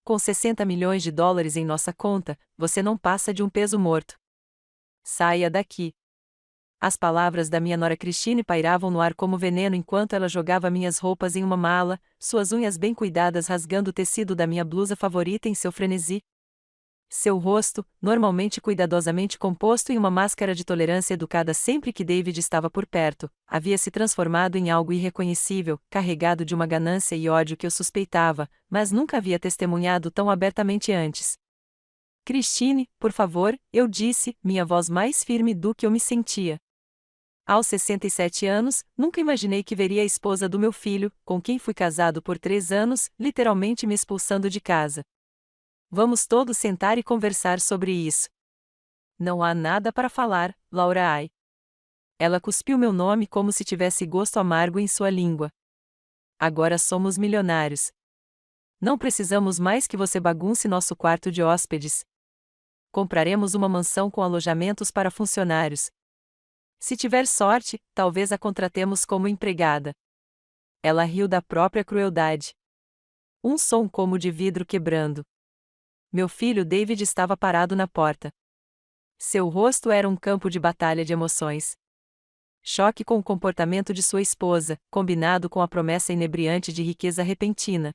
com 60 milhões de dólares em nossa conta, você não passa de um peso morto. Saia daqui. As palavras da minha nora Christine pairavam no ar como veneno enquanto ela jogava minhas roupas em uma mala, suas unhas bem cuidadas rasgando o tecido da minha blusa favorita em seu frenesi. Seu rosto, normalmente cuidadosamente composto em uma máscara de tolerância educada sempre que David estava por perto, havia se transformado em algo irreconhecível, carregado de uma ganância e ódio que eu suspeitava, mas nunca havia testemunhado tão abertamente antes. Christine, por favor, eu disse, minha voz mais firme do que eu me sentia. Aos 67 anos, nunca imaginei que veria a esposa do meu filho, com quem fui casado por 3 anos, literalmente me expulsando de casa. Vamos todos sentar e conversar sobre isso. Não há nada para falar, Laura Ai. Ela cuspiu meu nome como se tivesse gosto amargo em sua língua. Agora somos milionários. Não precisamos mais que você bagunce nosso quarto de hóspedes. Compraremos uma mansão com alojamentos para funcionários. Se tiver sorte, talvez a contratemos como empregada. Ela riu da própria crueldade. Um som como de vidro quebrando. Meu filho David estava parado na porta. Seu rosto era um campo de batalha de emoções. Choque com o comportamento de sua esposa, combinado com a promessa inebriante de riqueza repentina.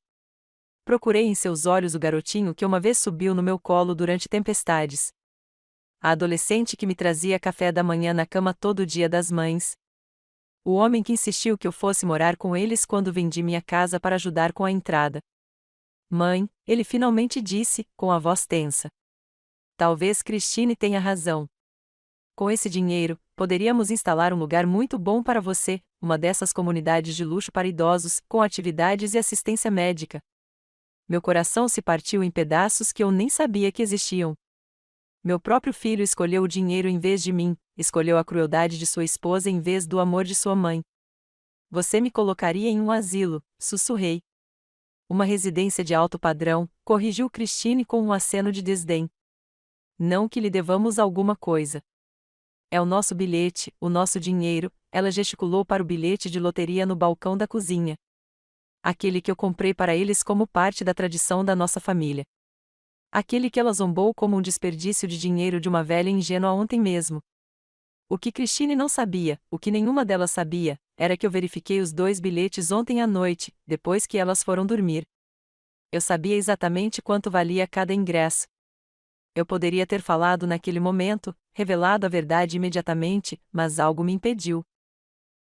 Procurei em seus olhos o garotinho que uma vez subiu no meu colo durante tempestades. A adolescente que me trazia café da manhã na cama todo dia das mães. O homem que insistiu que eu fosse morar com eles quando vendi minha casa para ajudar com a entrada. Mãe, ele finalmente disse, com a voz tensa. Talvez Christine tenha razão. Com esse dinheiro, poderíamos instalar um lugar muito bom para você, uma dessas comunidades de luxo para idosos, com atividades e assistência médica. Meu coração se partiu em pedaços que eu nem sabia que existiam. Meu próprio filho escolheu o dinheiro em vez de mim, escolheu a crueldade de sua esposa em vez do amor de sua mãe. Você me colocaria em um asilo, sussurrei. Uma residência de alto padrão, corrigiu Christine com um aceno de desdém. Não que lhe devamos alguma coisa. É o nosso bilhete, o nosso dinheiro, ela gesticulou para o bilhete de loteria no balcão da cozinha. Aquele que eu comprei para eles como parte da tradição da nossa família. Aquele que ela zombou como um desperdício de dinheiro de uma velha ingênua ontem mesmo. O que Christine não sabia, o que nenhuma delas sabia, era que eu verifiquei os 2 bilhetes ontem à noite, depois que elas foram dormir. Eu sabia exatamente quanto valia cada ingresso. Eu poderia ter falado naquele momento, revelado a verdade imediatamente, mas algo me impediu.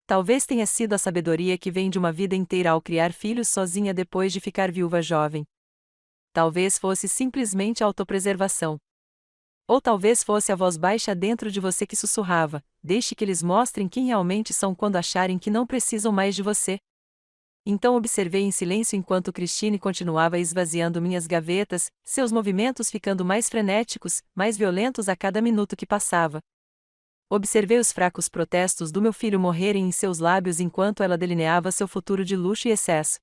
Talvez tenha sido a sabedoria que vem de uma vida inteira ao criar filhos sozinha depois de ficar viúva jovem. Talvez fosse simplesmente autopreservação. Ou talvez fosse a voz baixa dentro de você que sussurrava: deixe que eles mostrem quem realmente são quando acharem que não precisam mais de você. Então observei em silêncio enquanto Christine continuava esvaziando minhas gavetas, seus movimentos ficando mais frenéticos, mais violentos a cada minuto que passava. Observei os fracos protestos do meu filho morrerem em seus lábios enquanto ela delineava seu futuro de luxo e excesso.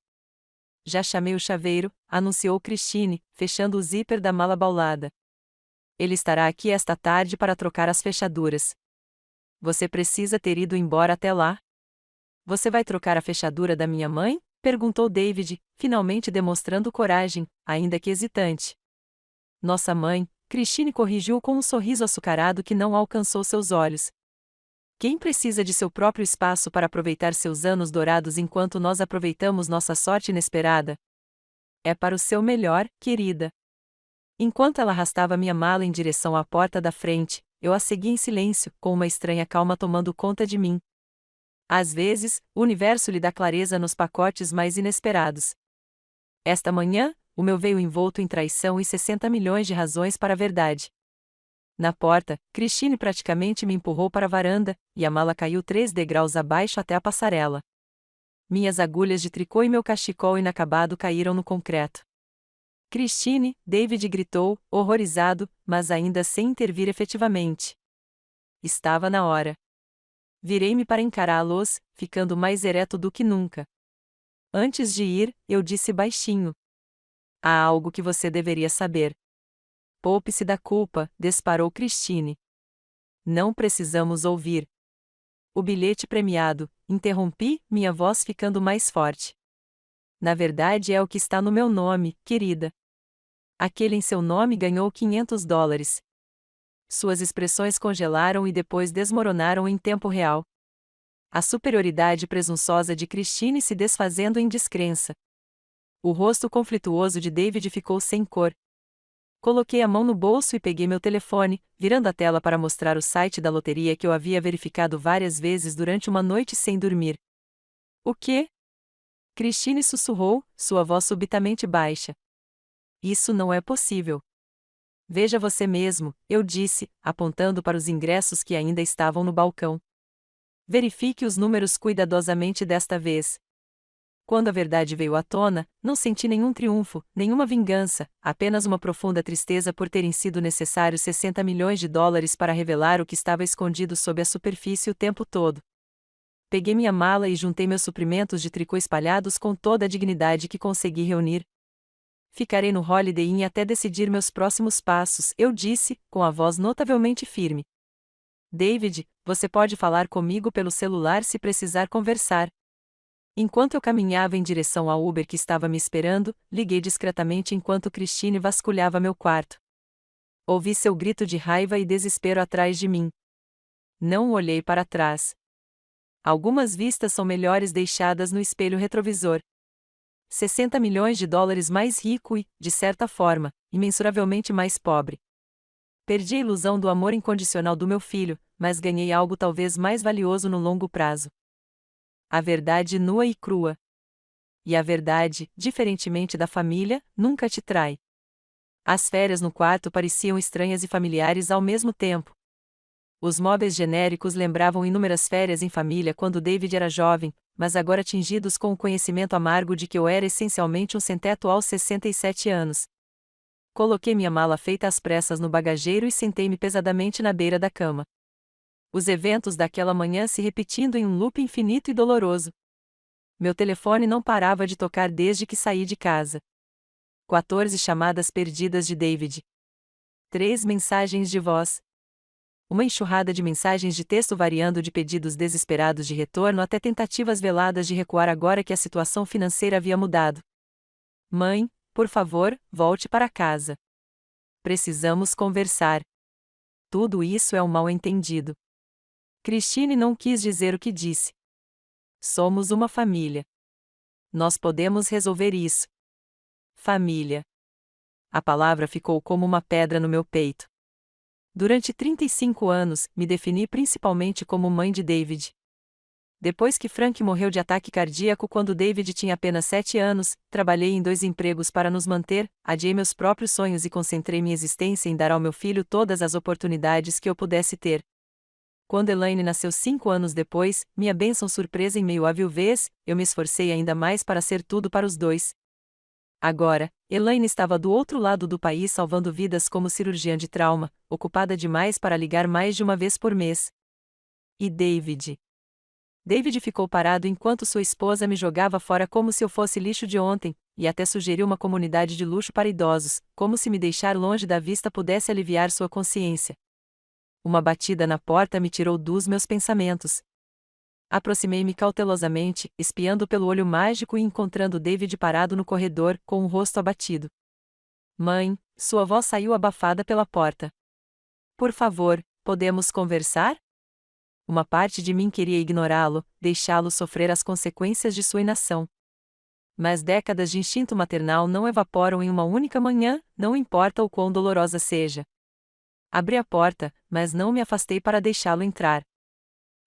Já chamei o chaveiro, anunciou Christine, fechando o zíper da mala baulada. Ele estará aqui esta tarde para trocar as fechaduras. Você precisa ter ido embora até lá? Você vai trocar a fechadura da minha mãe? Perguntou David, finalmente demonstrando coragem, ainda que hesitante. Nossa mãe, Christine corrigiu com um sorriso açucarado que não alcançou seus olhos. Quem precisa de seu próprio espaço para aproveitar seus anos dourados enquanto nós aproveitamos nossa sorte inesperada? É para o seu melhor, querida. Enquanto ela arrastava minha mala em direção à porta da frente, eu a segui em silêncio, com uma estranha calma tomando conta de mim. Às vezes, o universo lhe dá clareza nos pacotes mais inesperados. Esta manhã, o meu veio envolto em traição e 60 milhões de razões para a verdade. Na porta, Christine praticamente me empurrou para a varanda, e a mala caiu 3 degraus abaixo até a passarela. Minhas agulhas de tricô e meu cachecol inacabado caíram no concreto. Christine, David gritou, horrorizado, mas ainda sem intervir efetivamente. Estava na hora. Virei-me para encará-los, ficando mais ereto do que nunca. Antes de ir, eu disse baixinho. Há algo que você deveria saber. Poupe-se da culpa, disparou Christine. Não precisamos ouvir. O bilhete premiado, interrompi, minha voz ficando mais forte. Na verdade é o que está no meu nome, querida. Aquele em seu nome ganhou $500. Suas expressões congelaram e depois desmoronaram em tempo real. A superioridade presunçosa de Christine se desfazendo em descrença. O rosto conflituoso de David ficou sem cor. Coloquei a mão no bolso e peguei meu telefone, virando a tela para mostrar o site da loteria que eu havia verificado várias vezes durante uma noite sem dormir. O quê? Christine sussurrou, sua voz subitamente baixa. Isso não é possível. Veja você mesmo, eu disse, apontando para os ingressos que ainda estavam no balcão. Verifique os números cuidadosamente desta vez. Quando a verdade veio à tona, não senti nenhum triunfo, nenhuma vingança, apenas uma profunda tristeza por terem sido necessários $60 milhões para revelar o que estava escondido sob a superfície o tempo todo. Peguei minha mala e juntei meus suprimentos de tricô espalhados com toda a dignidade que consegui reunir. Ficarei no Holiday Inn até decidir meus próximos passos, eu disse, com a voz notavelmente firme. David, você pode falar comigo pelo celular se precisar conversar. Enquanto eu caminhava em direção ao Uber que estava me esperando, liguei discretamente enquanto Christine vasculhava meu quarto. Ouvi seu grito de raiva e desespero atrás de mim. Não olhei para trás. Algumas vistas são melhores deixadas no espelho retrovisor. $60 milhões mais rico e, de certa forma, imensuravelmente mais pobre. Perdi a ilusão do amor incondicional do meu filho, mas ganhei algo talvez mais valioso no longo prazo. A verdade nua e crua. E a verdade, diferentemente da família, nunca te trai. As férias no quarto pareciam estranhas e familiares ao mesmo tempo. Os móveis genéricos lembravam inúmeras férias em família quando David era jovem, mas agora tingidos com o conhecimento amargo de que eu era essencialmente um sem-teto aos 67 anos. Coloquei minha mala feita às pressas no bagageiro e sentei-me pesadamente na beira da cama. Os eventos daquela manhã se repetindo em um loop infinito e doloroso. Meu telefone não parava de tocar desde que saí de casa. 14 chamadas perdidas de David. 3 mensagens de voz. Uma enxurrada de mensagens de texto variando de pedidos desesperados de retorno até tentativas veladas de recuar agora que a situação financeira havia mudado. Mãe, por favor, volte para casa. Precisamos conversar. Tudo isso é um mal-entendido. Christine não quis dizer o que disse. Somos uma família. Nós podemos resolver isso. Família. A palavra ficou como uma pedra no meu peito. Durante 35 anos, me defini principalmente como mãe de David. Depois que Frank morreu de ataque cardíaco quando David tinha apenas 7 anos, trabalhei em 2 empregos para nos manter, adiei meus próprios sonhos e concentrei minha existência em dar ao meu filho todas as oportunidades que eu pudesse ter. Quando Elaine nasceu 5 anos depois, minha bênção surpresa em meio à viuvez, eu me esforcei ainda mais para ser tudo para os dois. Agora, Elaine estava do outro lado do país salvando vidas como cirurgiã de trauma, ocupada demais para ligar mais de uma vez por mês. E David? David ficou parado enquanto sua esposa me jogava fora como se eu fosse lixo de ontem, e até sugeriu uma comunidade de luxo para idosos, como se me deixar longe da vista pudesse aliviar sua consciência. Uma batida na porta me tirou dos meus pensamentos. Aproximei-me cautelosamente, espiando pelo olho mágico e encontrando David parado no corredor, com o rosto abatido. Mãe, sua voz saiu abafada pela porta. Por favor, podemos conversar? Uma parte de mim queria ignorá-lo, deixá-lo sofrer as consequências de sua inação. Mas décadas de instinto maternal não evaporam em uma única manhã, não importa o quão dolorosa seja. Abri a porta, mas não me afastei para deixá-lo entrar.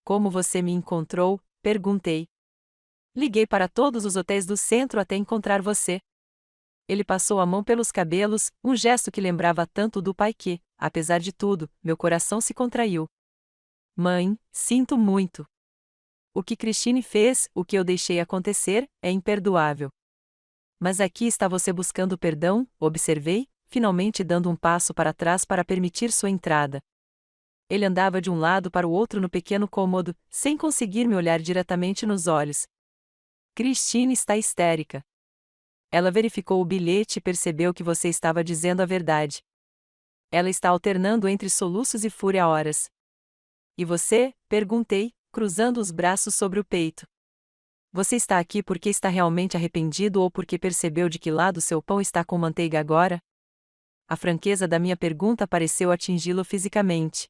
Como você me encontrou? Perguntei. Liguei para todos os hotéis do centro até encontrar você. Ele passou a mão pelos cabelos, um gesto que lembrava tanto do pai que, apesar de tudo, meu coração se contraiu. Mãe, sinto muito. O que Christine fez, o que eu deixei acontecer, é imperdoável. Mas aqui está você buscando perdão, observei, finalmente dando um passo para trás para permitir sua entrada. Ele andava de um lado para o outro no pequeno cômodo, sem conseguir me olhar diretamente nos olhos. Christine está histérica. Ela verificou o bilhete e percebeu que você estava dizendo a verdade. Ela está alternando entre soluços e fúria a horas. E você? Perguntei, cruzando os braços sobre o peito. Você está aqui porque está realmente arrependido ou porque percebeu de que lado seu pão está com manteiga agora? A franqueza da minha pergunta pareceu atingi-lo fisicamente.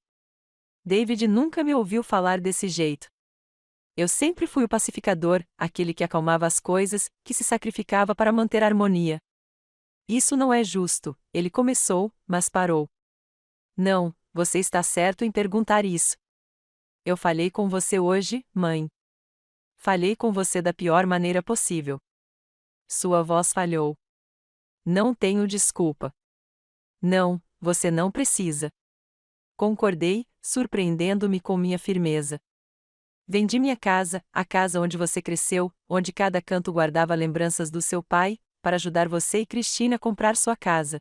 David nunca me ouviu falar desse jeito. Eu sempre fui o pacificador, aquele que acalmava as coisas, que se sacrificava para manter a harmonia. Isso não é justo, ele começou, mas parou. Não, você está certo em perguntar isso. Eu falei com você hoje, mãe. Falei com você da pior maneira possível. Sua voz falhou. Não tenho desculpa. Não, você não precisa. Concordei, surpreendendo-me com minha firmeza. Vendi minha casa, a casa onde você cresceu, onde cada canto guardava lembranças do seu pai, para ajudar você e Christine a comprar sua casa.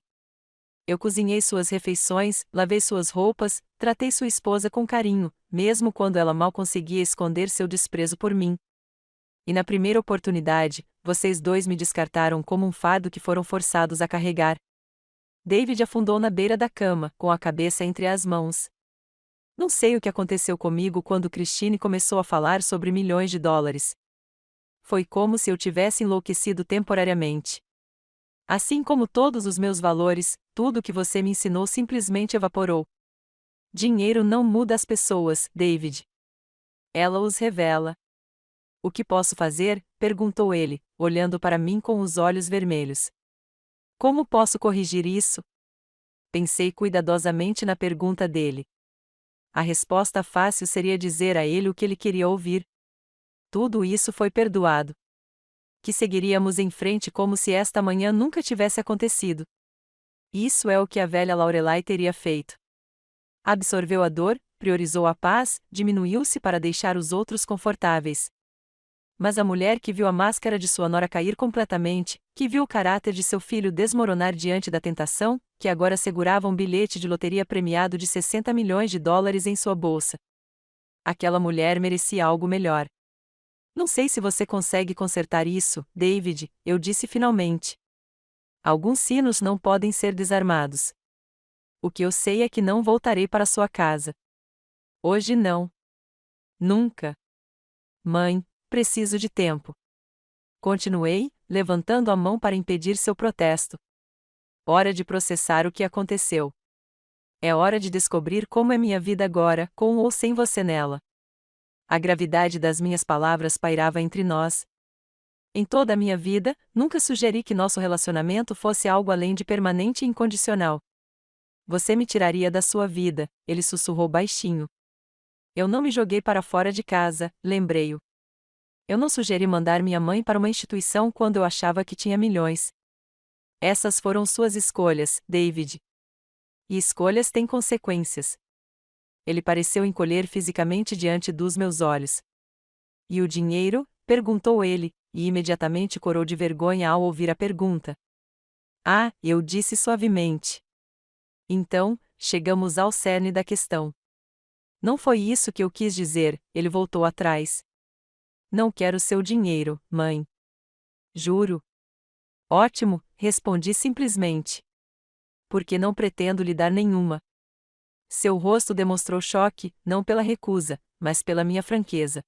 Eu cozinhei suas refeições, lavei suas roupas, tratei sua esposa com carinho, mesmo quando ela mal conseguia esconder seu desprezo por mim. E na primeira oportunidade, vocês dois me descartaram como um fardo que foram forçados a carregar. David afundou na beira da cama, com a cabeça entre as mãos. Não sei o que aconteceu comigo quando Christine começou a falar sobre milhões de dólares. Foi como se eu tivesse enlouquecido temporariamente. Assim como todos os meus valores, tudo o que você me ensinou simplesmente evaporou. Dinheiro não muda as pessoas, David. Ela os revela. O que posso fazer? Perguntou ele, olhando para mim com os olhos vermelhos. Como posso corrigir isso? Pensei cuidadosamente na pergunta dele. A resposta fácil seria dizer a ele o que ele queria ouvir. Tudo isso foi perdoado. Que seguiríamos em frente como se esta manhã nunca tivesse acontecido. Isso é o que a velha Lorelai teria feito. Absorveu a dor, priorizou a paz, diminuiu-se para deixar os outros confortáveis. Mas a mulher que viu a máscara de sua nora cair completamente, que viu o caráter de seu filho desmoronar diante da tentação, que agora segurava um bilhete de loteria premiado de 60 milhões de dólares em sua bolsa. Aquela mulher merecia algo melhor. Não sei se você consegue consertar isso, David, eu disse finalmente. Alguns sinos não podem ser desarmados. O que eu sei é que não voltarei para sua casa. Hoje não. Nunca. Mãe, preciso de tempo. Continuei, levantando a mão para impedir seu protesto. Hora de processar o que aconteceu. É hora de descobrir como é minha vida agora, com ou sem você nela. A gravidade das minhas palavras pairava entre nós. Em toda a minha vida, nunca sugeri que nosso relacionamento fosse algo além de permanente e incondicional. Você me tiraria da sua vida, ele sussurrou baixinho. Eu não me joguei para fora de casa, lembrei-o. Eu não sugeri mandar minha mãe para uma instituição quando eu achava que tinha milhões. Essas foram suas escolhas, David. E escolhas têm consequências. Ele pareceu encolher fisicamente diante dos meus olhos. E o dinheiro? Perguntou ele, e imediatamente corou de vergonha ao ouvir a pergunta. Ah, eu disse suavemente. Então, chegamos ao cerne da questão. Não foi isso que eu quis dizer, ele voltou atrás. Não quero seu dinheiro, mãe. Juro. Ótimo, respondi simplesmente. Porque não pretendo lhe dar nenhuma. Seu rosto demonstrou choque, não pela recusa, mas pela minha franqueza.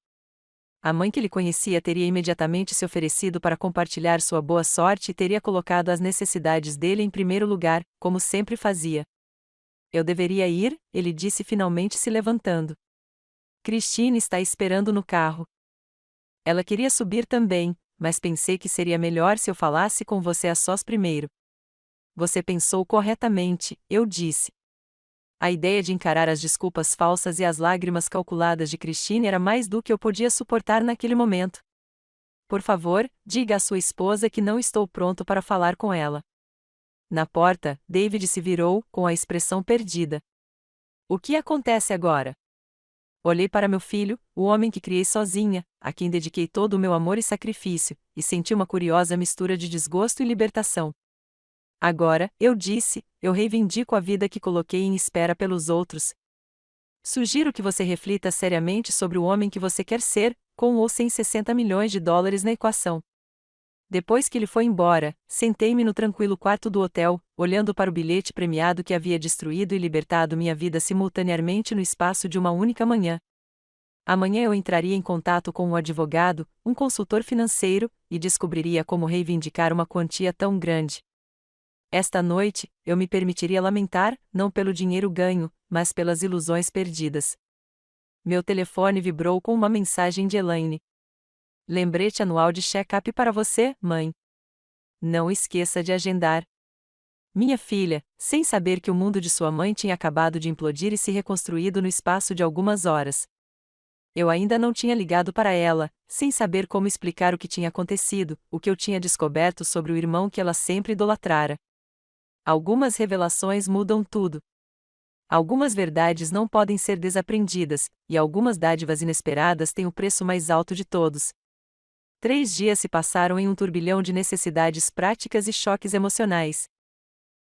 A mãe que lhe conhecia teria imediatamente se oferecido para compartilhar sua boa sorte e teria colocado as necessidades dele em primeiro lugar, como sempre fazia. Eu deveria ir, ele disse finalmente se levantando. Christine está esperando no carro. Ela queria subir também, mas pensei que seria melhor se eu falasse com você a sós primeiro. Você pensou corretamente, eu disse. A ideia de encarar as desculpas falsas e as lágrimas calculadas de Christine era mais do que eu podia suportar naquele momento. Por favor, diga à sua esposa que não estou pronto para falar com ela. Na porta, David se virou, com a expressão perdida. O que acontece agora? Olhei para meu filho, o homem que criei sozinha, a quem dediquei todo o meu amor e sacrifício, e senti uma curiosa mistura de desgosto e libertação. Agora, eu disse, eu reivindico a vida que coloquei em espera pelos outros. Sugiro que você reflita seriamente sobre o homem que você quer ser, com ou sem 60 milhões de dólares na equação. Depois que ele foi embora, sentei-me no tranquilo quarto do hotel, olhando para o bilhete premiado que havia destruído e libertado minha vida simultaneamente no espaço de uma única manhã. Amanhã eu entraria em contato com um advogado, um consultor financeiro, e descobriria como reivindicar uma quantia tão grande. Esta noite, eu me permitiria lamentar, não pelo dinheiro ganho, mas pelas ilusões perdidas. Meu telefone vibrou com uma mensagem de Elaine. Lembrete anual de check-up para você, mãe. Não esqueça de agendar. Minha filha, sem saber que o mundo de sua mãe tinha acabado de implodir e se reconstruído no espaço de algumas horas. Eu ainda não tinha ligado para ela, sem saber como explicar o que tinha acontecido, o que eu tinha descoberto sobre o irmão que ela sempre idolatrara. Algumas revelações mudam tudo. Algumas verdades não podem ser desaprendidas, e algumas dádivas inesperadas têm o preço mais alto de todos. 3 dias se passaram em um turbilhão de necessidades práticas e choques emocionais.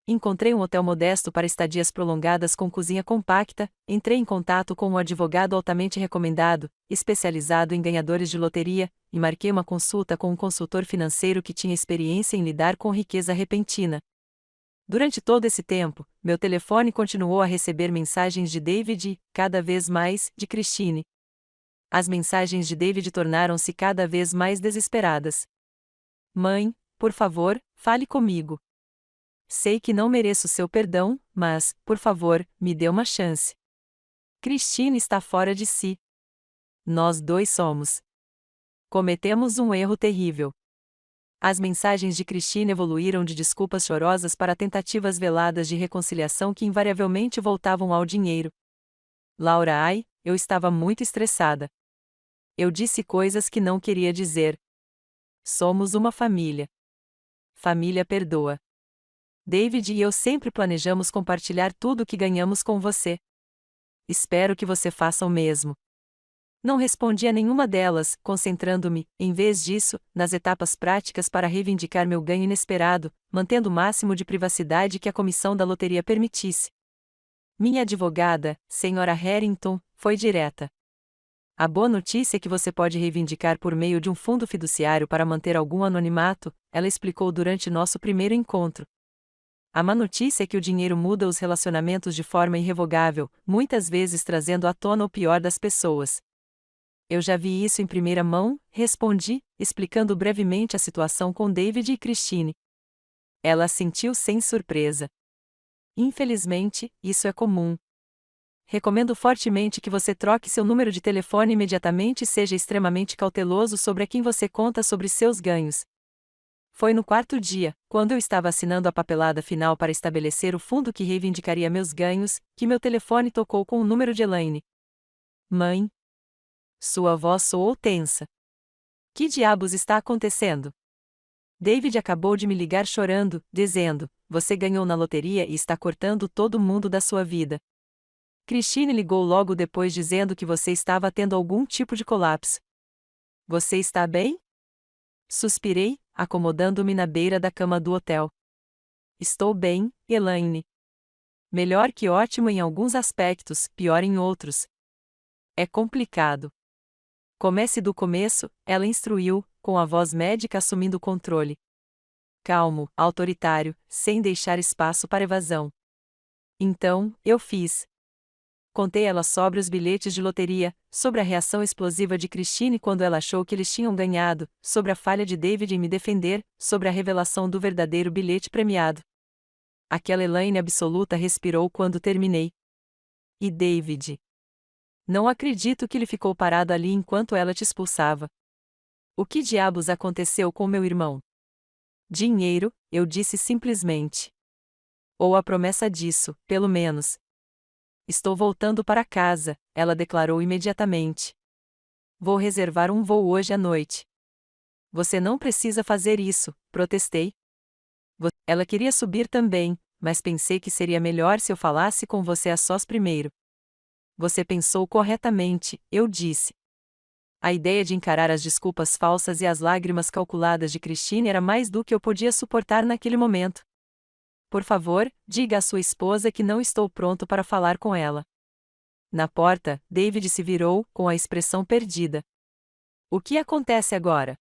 Encontrei um hotel modesto para estadias prolongadas com cozinha compacta, entrei em contato com um advogado altamente recomendado, especializado em ganhadores de loteria, e marquei uma consulta com um consultor financeiro que tinha experiência em lidar com riqueza repentina. Durante todo esse tempo, meu telefone continuou a receber mensagens de David e, cada vez mais, de Christine. As mensagens de David tornaram-se cada vez mais desesperadas. Mãe, por favor, fale comigo. Sei que não mereço seu perdão, mas, por favor, me dê uma chance. Christine está fora de si. Nós dois somos. Cometemos um erro terrível. As mensagens de Christine evoluíram de desculpas chorosas para tentativas veladas de reconciliação que invariavelmente voltavam ao dinheiro. Laura, eu estava muito estressada. Eu disse coisas que não queria dizer. Somos uma família. Família perdoa. David e eu sempre planejamos compartilhar tudo o que ganhamos com você. Espero que você faça o mesmo. Não respondi a nenhuma delas, concentrando-me, em vez disso, nas etapas práticas para reivindicar meu ganho inesperado, mantendo o máximo de privacidade que a comissão da loteria permitisse. Minha advogada, Sra. Harrington, foi direta. A boa notícia é que você pode reivindicar por meio de um fundo fiduciário para manter algum anonimato, ela explicou durante nosso primeiro encontro. A má notícia é que o dinheiro muda os relacionamentos de forma irrevogável, muitas vezes trazendo à tona o pior das pessoas. Eu já vi isso em primeira mão, respondi, explicando brevemente a situação com David e Christine. Ela assentiu sem surpresa. Infelizmente, isso é comum. Recomendo fortemente que você troque seu número de telefone imediatamente e seja extremamente cauteloso sobre a quem você conta sobre seus ganhos. Foi no 4º dia, quando eu estava assinando a papelada final para estabelecer o fundo que reivindicaria meus ganhos, que meu telefone tocou com o número de Elaine. Mãe. Sua voz soou tensa. Que diabos está acontecendo? David acabou de me ligar chorando, dizendo: você ganhou na loteria e está cortando todo mundo da sua vida. Christine ligou logo depois dizendo que você estava tendo algum tipo de colapso. Você está bem? Suspirei, acomodando-me na beira da cama do hotel. Estou bem, Elaine. Melhor que ótimo em alguns aspectos, pior em outros. É complicado. Comece do começo, ela instruiu, com a voz médica assumindo o controle. Calmo, autoritário, sem deixar espaço para evasão. Então, eu fiz. Contei ela sobre os bilhetes de loteria, sobre a reação explosiva de Christine quando ela achou que eles tinham ganhado, sobre a falha de David em me defender, sobre a revelação do verdadeiro bilhete premiado. Aquela Elaine absoluta respirou quando terminei. E David? Não acredito que ele ficou parado ali enquanto ela te expulsava. O que diabos aconteceu com meu irmão? Dinheiro, eu disse simplesmente. Ou a promessa disso, pelo menos. Estou voltando para casa, ela declarou imediatamente. Vou reservar um voo hoje à noite. Você não precisa fazer isso, protestei. Ela queria subir também, mas pensei que seria melhor se eu falasse com você a sós primeiro. Você pensou corretamente, eu disse. A ideia de encarar as desculpas falsas e as lágrimas calculadas de Christine era mais do que eu podia suportar naquele momento. Por favor, diga à sua esposa que não estou pronto para falar com ela. Na porta, David se virou, com a expressão perdida. O que acontece agora?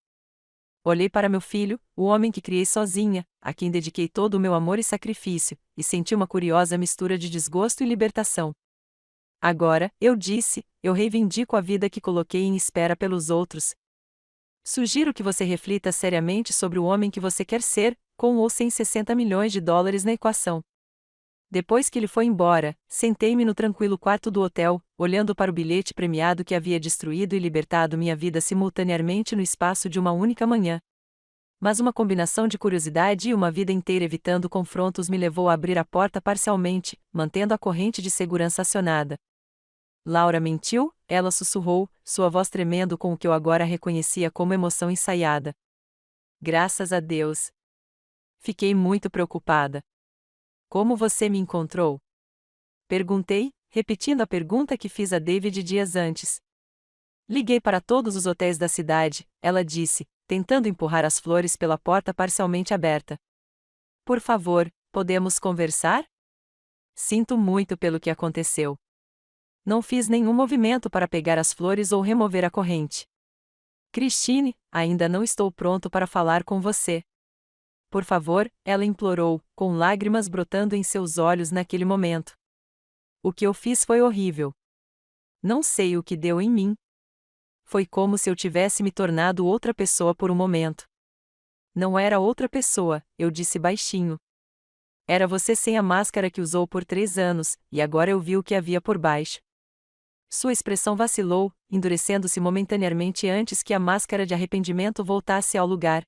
Olhei para meu filho, o homem que criei sozinha, a quem dediquei todo o meu amor e sacrifício, e senti uma curiosa mistura de desgosto e libertação. Agora, eu disse, eu reivindico a vida que coloquei em espera pelos outros. Sugiro que você reflita seriamente sobre o homem que você quer ser, com ou sem 60 milhões de dólares na equação. Depois que ele foi embora, sentei-me no tranquilo quarto do hotel, olhando para o bilhete premiado que havia destruído e libertado minha vida simultaneamente no espaço de uma única manhã. Mas uma combinação de curiosidade e uma vida inteira evitando confrontos me levou a abrir a porta parcialmente, mantendo a corrente de segurança acionada. Laura mentiu? Ela sussurrou, sua voz tremendo com o que eu agora reconhecia como emoção ensaiada. Graças a Deus. Fiquei muito preocupada. Como você me encontrou? Perguntei, repetindo a pergunta que fiz a David dias antes. Liguei para todos os hotéis da cidade, ela disse, tentando empurrar as flores pela porta parcialmente aberta. Por favor, podemos conversar? Sinto muito pelo que aconteceu. Não fiz nenhum movimento para pegar as flores ou remover a corrente. Christine, ainda não estou pronto para falar com você. Por favor, ela implorou, com lágrimas brotando em seus olhos naquele momento. O que eu fiz foi horrível. Não sei o que deu em mim. Foi como se eu tivesse me tornado outra pessoa por um momento. Não era outra pessoa, eu disse baixinho. Era você sem a máscara que usou por 3 anos, e agora eu vi o que havia por baixo. Sua expressão vacilou, endurecendo-se momentaneamente antes que a máscara de arrependimento voltasse ao lugar.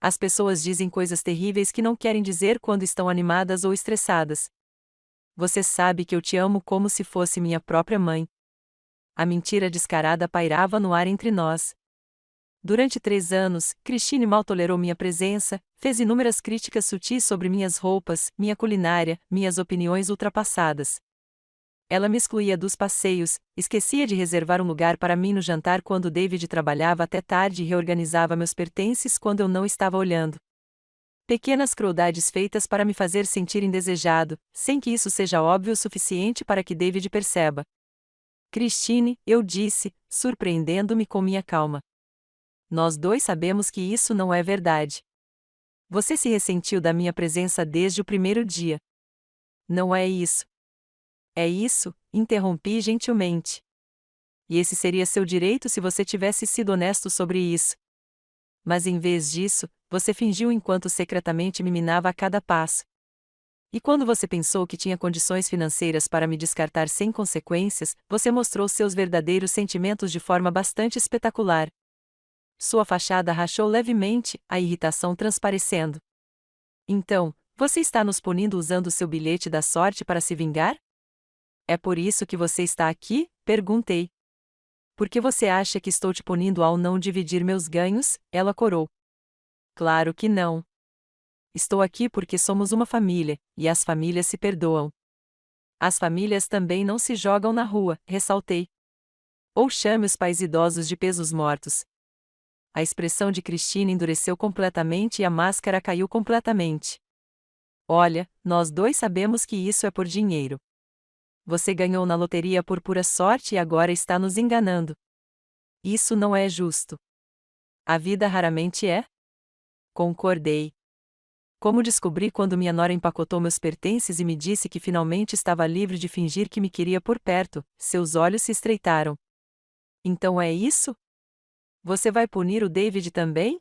As pessoas dizem coisas terríveis que não querem dizer quando estão animadas ou estressadas. Você sabe que eu te amo como se fosse minha própria mãe. A mentira descarada pairava no ar entre nós. Durante 3 anos, Christine mal tolerou minha presença, fez inúmeras críticas sutis sobre minhas roupas, minha culinária, minhas opiniões ultrapassadas. Ela me excluía dos passeios, esquecia de reservar um lugar para mim no jantar quando David trabalhava até tarde e reorganizava meus pertences quando eu não estava olhando. Pequenas crueldades feitas para me fazer sentir indesejado, sem que isso seja óbvio o suficiente para que David perceba. Christine, eu disse, surpreendendo-me com minha calma. Nós dois sabemos que isso não é verdade. Você se ressentiu da minha presença desde o primeiro dia. Não é isso. É isso, interrompi gentilmente. E esse seria seu direito se você tivesse sido honesto sobre isso. Mas em vez disso, você fingiu enquanto secretamente me minava a cada passo. E quando você pensou que tinha condições financeiras para me descartar sem consequências, você mostrou seus verdadeiros sentimentos de forma bastante espetacular. Sua fachada rachou levemente, a irritação transparecendo. Então, você está nos punindo usando seu bilhete da sorte para se vingar? É por isso que você está aqui? Perguntei. Por que você acha que estou te punindo ao não dividir meus ganhos? Ela corou. Claro que não. Estou aqui porque somos uma família, e as famílias se perdoam. As famílias também não se jogam na rua, ressaltei. Ou chame os pais idosos de pesos mortos. A expressão de Christine endureceu completamente e a máscara caiu completamente. Olha, nós dois sabemos que isso é por dinheiro. Você ganhou na loteria por pura sorte e agora está nos enganando. Isso não é justo. A vida raramente é? Concordei. Como descobri quando minha nora empacotou meus pertences e me disse que finalmente estava livre de fingir que me queria por perto, seus olhos se estreitaram. Então é isso? Você vai punir o David também?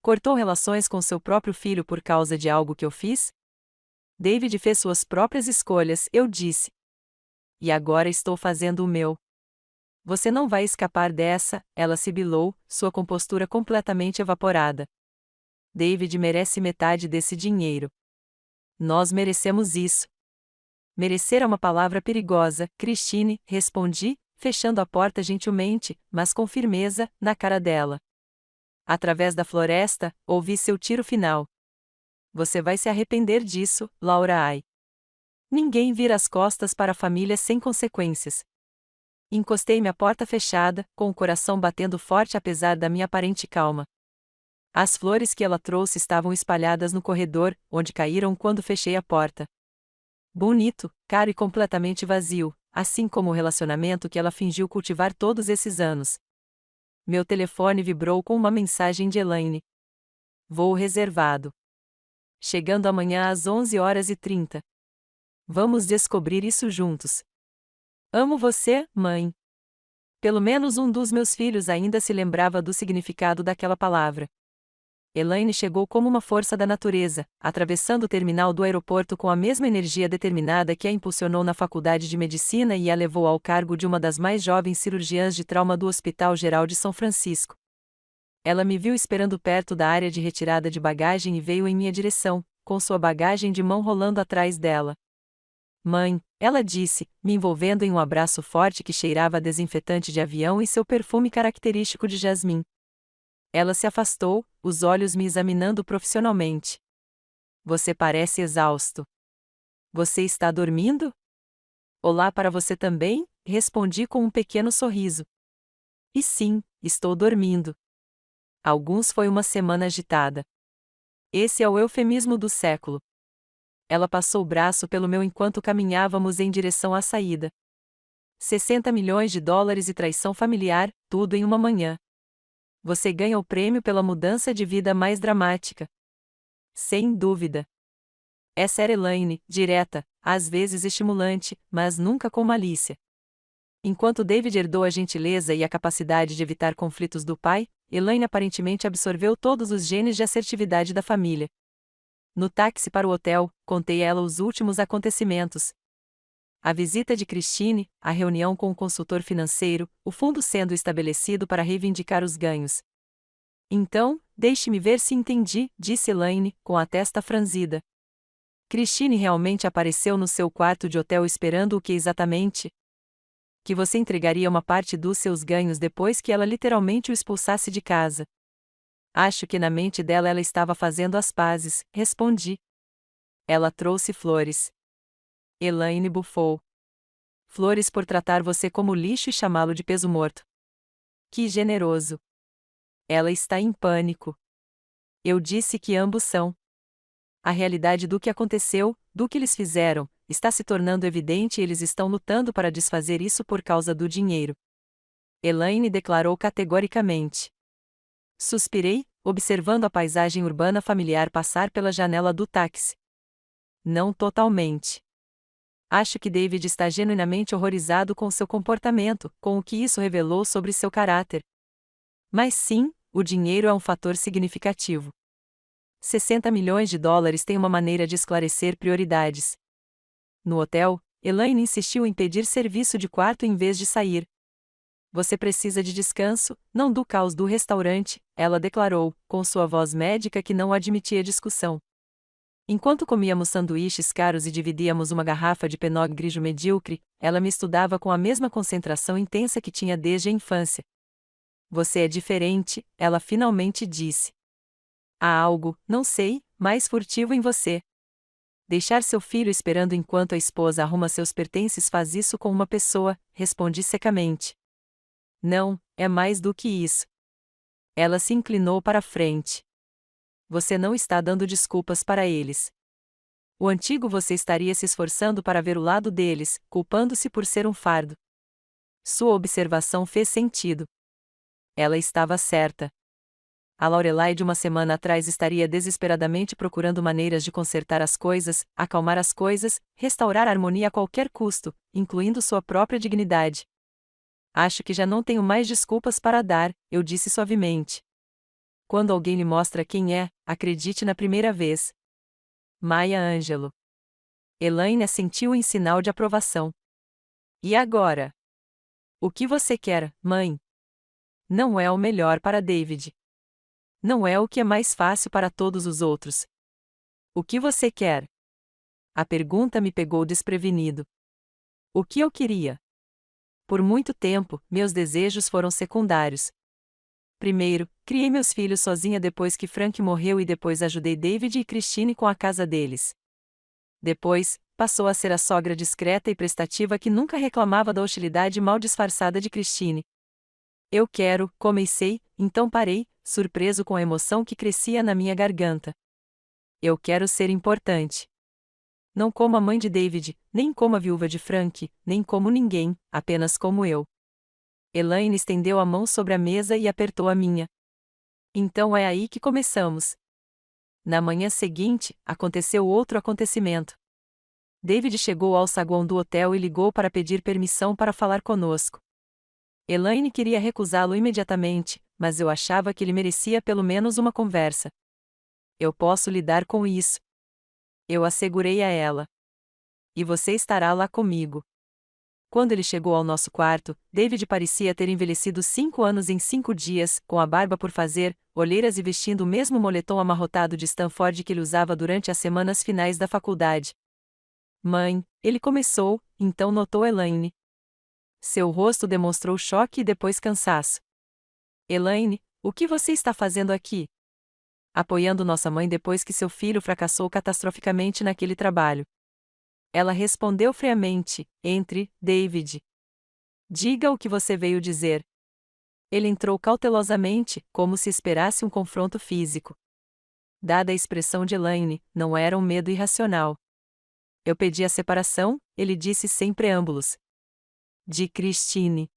Cortou relações com seu próprio filho por causa de algo que eu fiz? David fez suas próprias escolhas, eu disse. E agora estou fazendo o meu. Você não vai escapar dessa, ela sibilou, sua compostura completamente evaporada. David merece metade desse dinheiro. Nós merecemos isso. Merecer é uma palavra perigosa, Christine, respondi, fechando a porta gentilmente, mas com firmeza, na cara dela. Através da floresta, ouvi seu tiro final. Você vai se arrepender disso, Laura Ai. Ninguém vira as costas para a família sem consequências. Encostei-me à porta fechada, com o coração batendo forte apesar da minha aparente calma. As flores que ela trouxe estavam espalhadas no corredor, onde caíram quando fechei a porta. Bonito, caro e completamente vazio, assim como o relacionamento que ela fingiu cultivar todos esses anos. Meu telefone vibrou com uma mensagem de Elaine. Voo reservado. Chegando amanhã às 11h30. Vamos descobrir isso juntos. Amo você, mãe. Pelo menos um dos meus filhos ainda se lembrava do significado daquela palavra. Elaine chegou como uma força da natureza, atravessando o terminal do aeroporto com a mesma energia determinada que a impulsionou na faculdade de medicina e a levou ao cargo de uma das mais jovens cirurgiãs de trauma do Hospital Geral de São Francisco. Ela me viu esperando perto da área de retirada de bagagem e veio em minha direção, com sua bagagem de mão rolando atrás dela. Mãe, ela disse, me envolvendo em um abraço forte que cheirava a desinfetante de avião e seu perfume característico de jasmim. Ela se afastou, os olhos me examinando profissionalmente. Você parece exausto. Você está dormindo? Olá para você também, respondi com um pequeno sorriso. E sim, estou dormindo. Alguns foi uma semana agitada. Esse é o eufemismo do século. Ela passou o braço pelo meu enquanto caminhávamos em direção à saída. 60 milhões de dólares e traição familiar, tudo em uma manhã. Você ganha o prêmio pela mudança de vida mais dramática. Sem dúvida. Essa era Elaine, direta, às vezes estimulante, mas nunca com malícia. Enquanto David herdou a gentileza e a capacidade de evitar conflitos do pai, Elaine aparentemente absorveu todos os genes de assertividade da família. No táxi para o hotel, contei a ela os últimos acontecimentos. A visita de Christine, a reunião com o consultor financeiro, o fundo sendo estabelecido para reivindicar os ganhos. Então, deixe-me ver se entendi, disse Elaine, com a testa franzida. Christine realmente apareceu no seu quarto de hotel esperando o que exatamente? Que você entregaria uma parte dos seus ganhos depois que ela literalmente o expulsasse de casa. Acho que na mente dela ela estava fazendo as pazes, respondi. Ela trouxe flores. Elaine bufou. Flores por tratar você como lixo e chamá-lo de peso morto. Que generoso. Ela está em pânico. Eu disse que ambos são. A realidade do que aconteceu, do que eles fizeram, está se tornando evidente e eles estão lutando para desfazer isso por causa do dinheiro. Elaine declarou categoricamente. Suspirei, observando a paisagem urbana familiar passar pela janela do táxi. Não totalmente. Acho que David está genuinamente horrorizado com seu comportamento, com o que isso revelou sobre seu caráter. Mas sim, o dinheiro é um fator significativo. 60 milhões de dólares tem uma maneira de esclarecer prioridades. No hotel, Elaine insistiu em pedir serviço de quarto em vez de sair. Você precisa de descanso, não do caos do restaurante, ela declarou, com sua voz médica que não admitia discussão. Enquanto comíamos sanduíches caros e dividíamos uma garrafa de Pinot Grigio medíocre, ela me estudava com a mesma concentração intensa que tinha desde a infância. Você é diferente, ela finalmente disse. Há algo, não sei, mais furtivo em você. Deixar seu filho esperando enquanto a esposa arruma seus pertences faz isso com uma pessoa, respondi secamente. Não, é mais do que isso. Ela se inclinou para a frente. Você não está dando desculpas para eles. O antigo você estaria se esforçando para ver o lado deles, culpando-se por ser um fardo. Sua observação fez sentido. Ela estava certa. A Lorelai de uma semana atrás estaria desesperadamente procurando maneiras de consertar as coisas, acalmar as coisas, restaurar a harmonia a qualquer custo, incluindo sua própria dignidade. Acho que já não tenho mais desculpas para dar, eu disse suavemente. Quando alguém lhe mostra quem é, acredite na primeira vez. Maya Angelou. Elaine assentiu em sinal de aprovação. E agora? O que você quer, mãe? Não é o melhor para David. Não é o que é mais fácil para todos os outros. O que você quer? A pergunta me pegou desprevenido. O que eu queria? Por muito tempo, meus desejos foram secundários. Primeiro, criei meus filhos sozinha depois que Frank morreu e depois ajudei David e Christine com a casa deles. Depois, passou a ser a sogra discreta e prestativa que nunca reclamava da hostilidade mal disfarçada de Christine. Eu quero, comecei, então parei, surpreso com a emoção que crescia na minha garganta. Eu quero ser importante. Não como a mãe de David, nem como a viúva de Frank, nem como ninguém, apenas como eu. Elaine estendeu a mão sobre a mesa e apertou a minha. Então é aí que começamos. Na manhã seguinte, aconteceu outro acontecimento. David chegou ao saguão do hotel e ligou para pedir permissão para falar conosco. Elaine queria recusá-lo imediatamente, mas eu achava que ele merecia pelo menos uma conversa. Eu posso lidar com isso. Eu assegurei a ela. E você estará lá comigo. Quando ele chegou ao nosso quarto, David parecia ter envelhecido 5 anos em 5 dias, com a barba por fazer, olheiras e vestindo o mesmo moletom amarrotado de Stanford que ele usava durante as semanas finais da faculdade. Mãe, ele começou, então notou Elaine. Seu rosto demonstrou choque e depois cansaço. Elaine, o que você está fazendo aqui? Apoiando nossa mãe depois que seu filho fracassou catastroficamente naquele trabalho. Ela respondeu friamente: entre, David. Diga o que você veio dizer. Ele entrou cautelosamente, como se esperasse um confronto físico. Dada a expressão de Elaine, não era um medo irracional. Eu pedi a separação, ele disse sem preâmbulos. De Christine.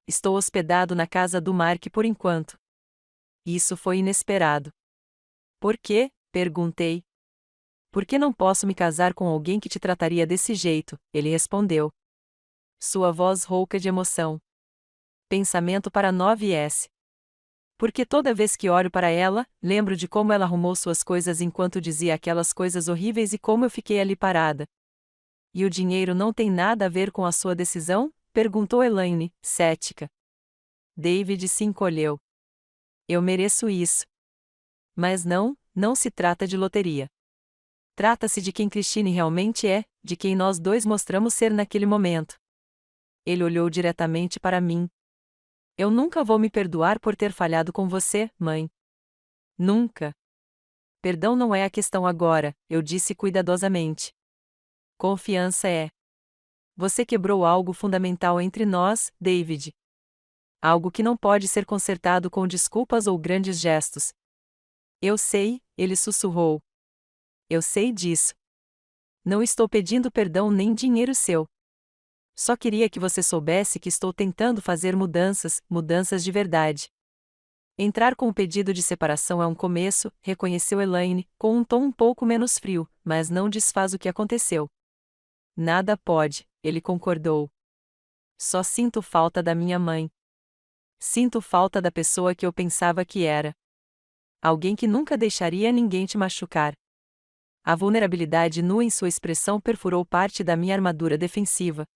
Estou hospedado na casa do Mark por enquanto. Isso foi inesperado. Por quê? Perguntei. Por que não posso me casar com alguém que te trataria desse jeito? Ele respondeu. Sua voz rouca de emoção. Pensamento para 9S. Porque toda vez que olho para ela, lembro de como ela arrumou suas coisas enquanto dizia aquelas coisas horríveis e como eu fiquei ali parada. E o dinheiro não tem nada a ver com a sua decisão? Perguntou Elaine, cética. David se encolheu. Eu mereço isso. Mas não se trata de loteria. Trata-se de quem Christine realmente é, de quem nós dois mostramos ser naquele momento. Ele olhou diretamente para mim. Eu nunca vou me perdoar por ter falhado com você, mãe. Nunca. Perdão não é a questão agora, eu disse cuidadosamente. Confiança é. Você quebrou algo fundamental entre nós, David. Algo que não pode ser consertado com desculpas ou grandes gestos. Eu sei, ele sussurrou. Eu sei disso. Não estou pedindo perdão nem dinheiro seu. Só queria que você soubesse que estou tentando fazer mudanças de verdade. Entrar com o pedido de separação é um começo, reconheceu Elaine, com um tom um pouco menos frio, mas não desfaz o que aconteceu. Nada pode, ele concordou. Só sinto falta da minha mãe. Sinto falta da pessoa que eu pensava que era. Alguém que nunca deixaria ninguém te machucar. A vulnerabilidade nua em sua expressão perfurou parte da minha armadura defensiva.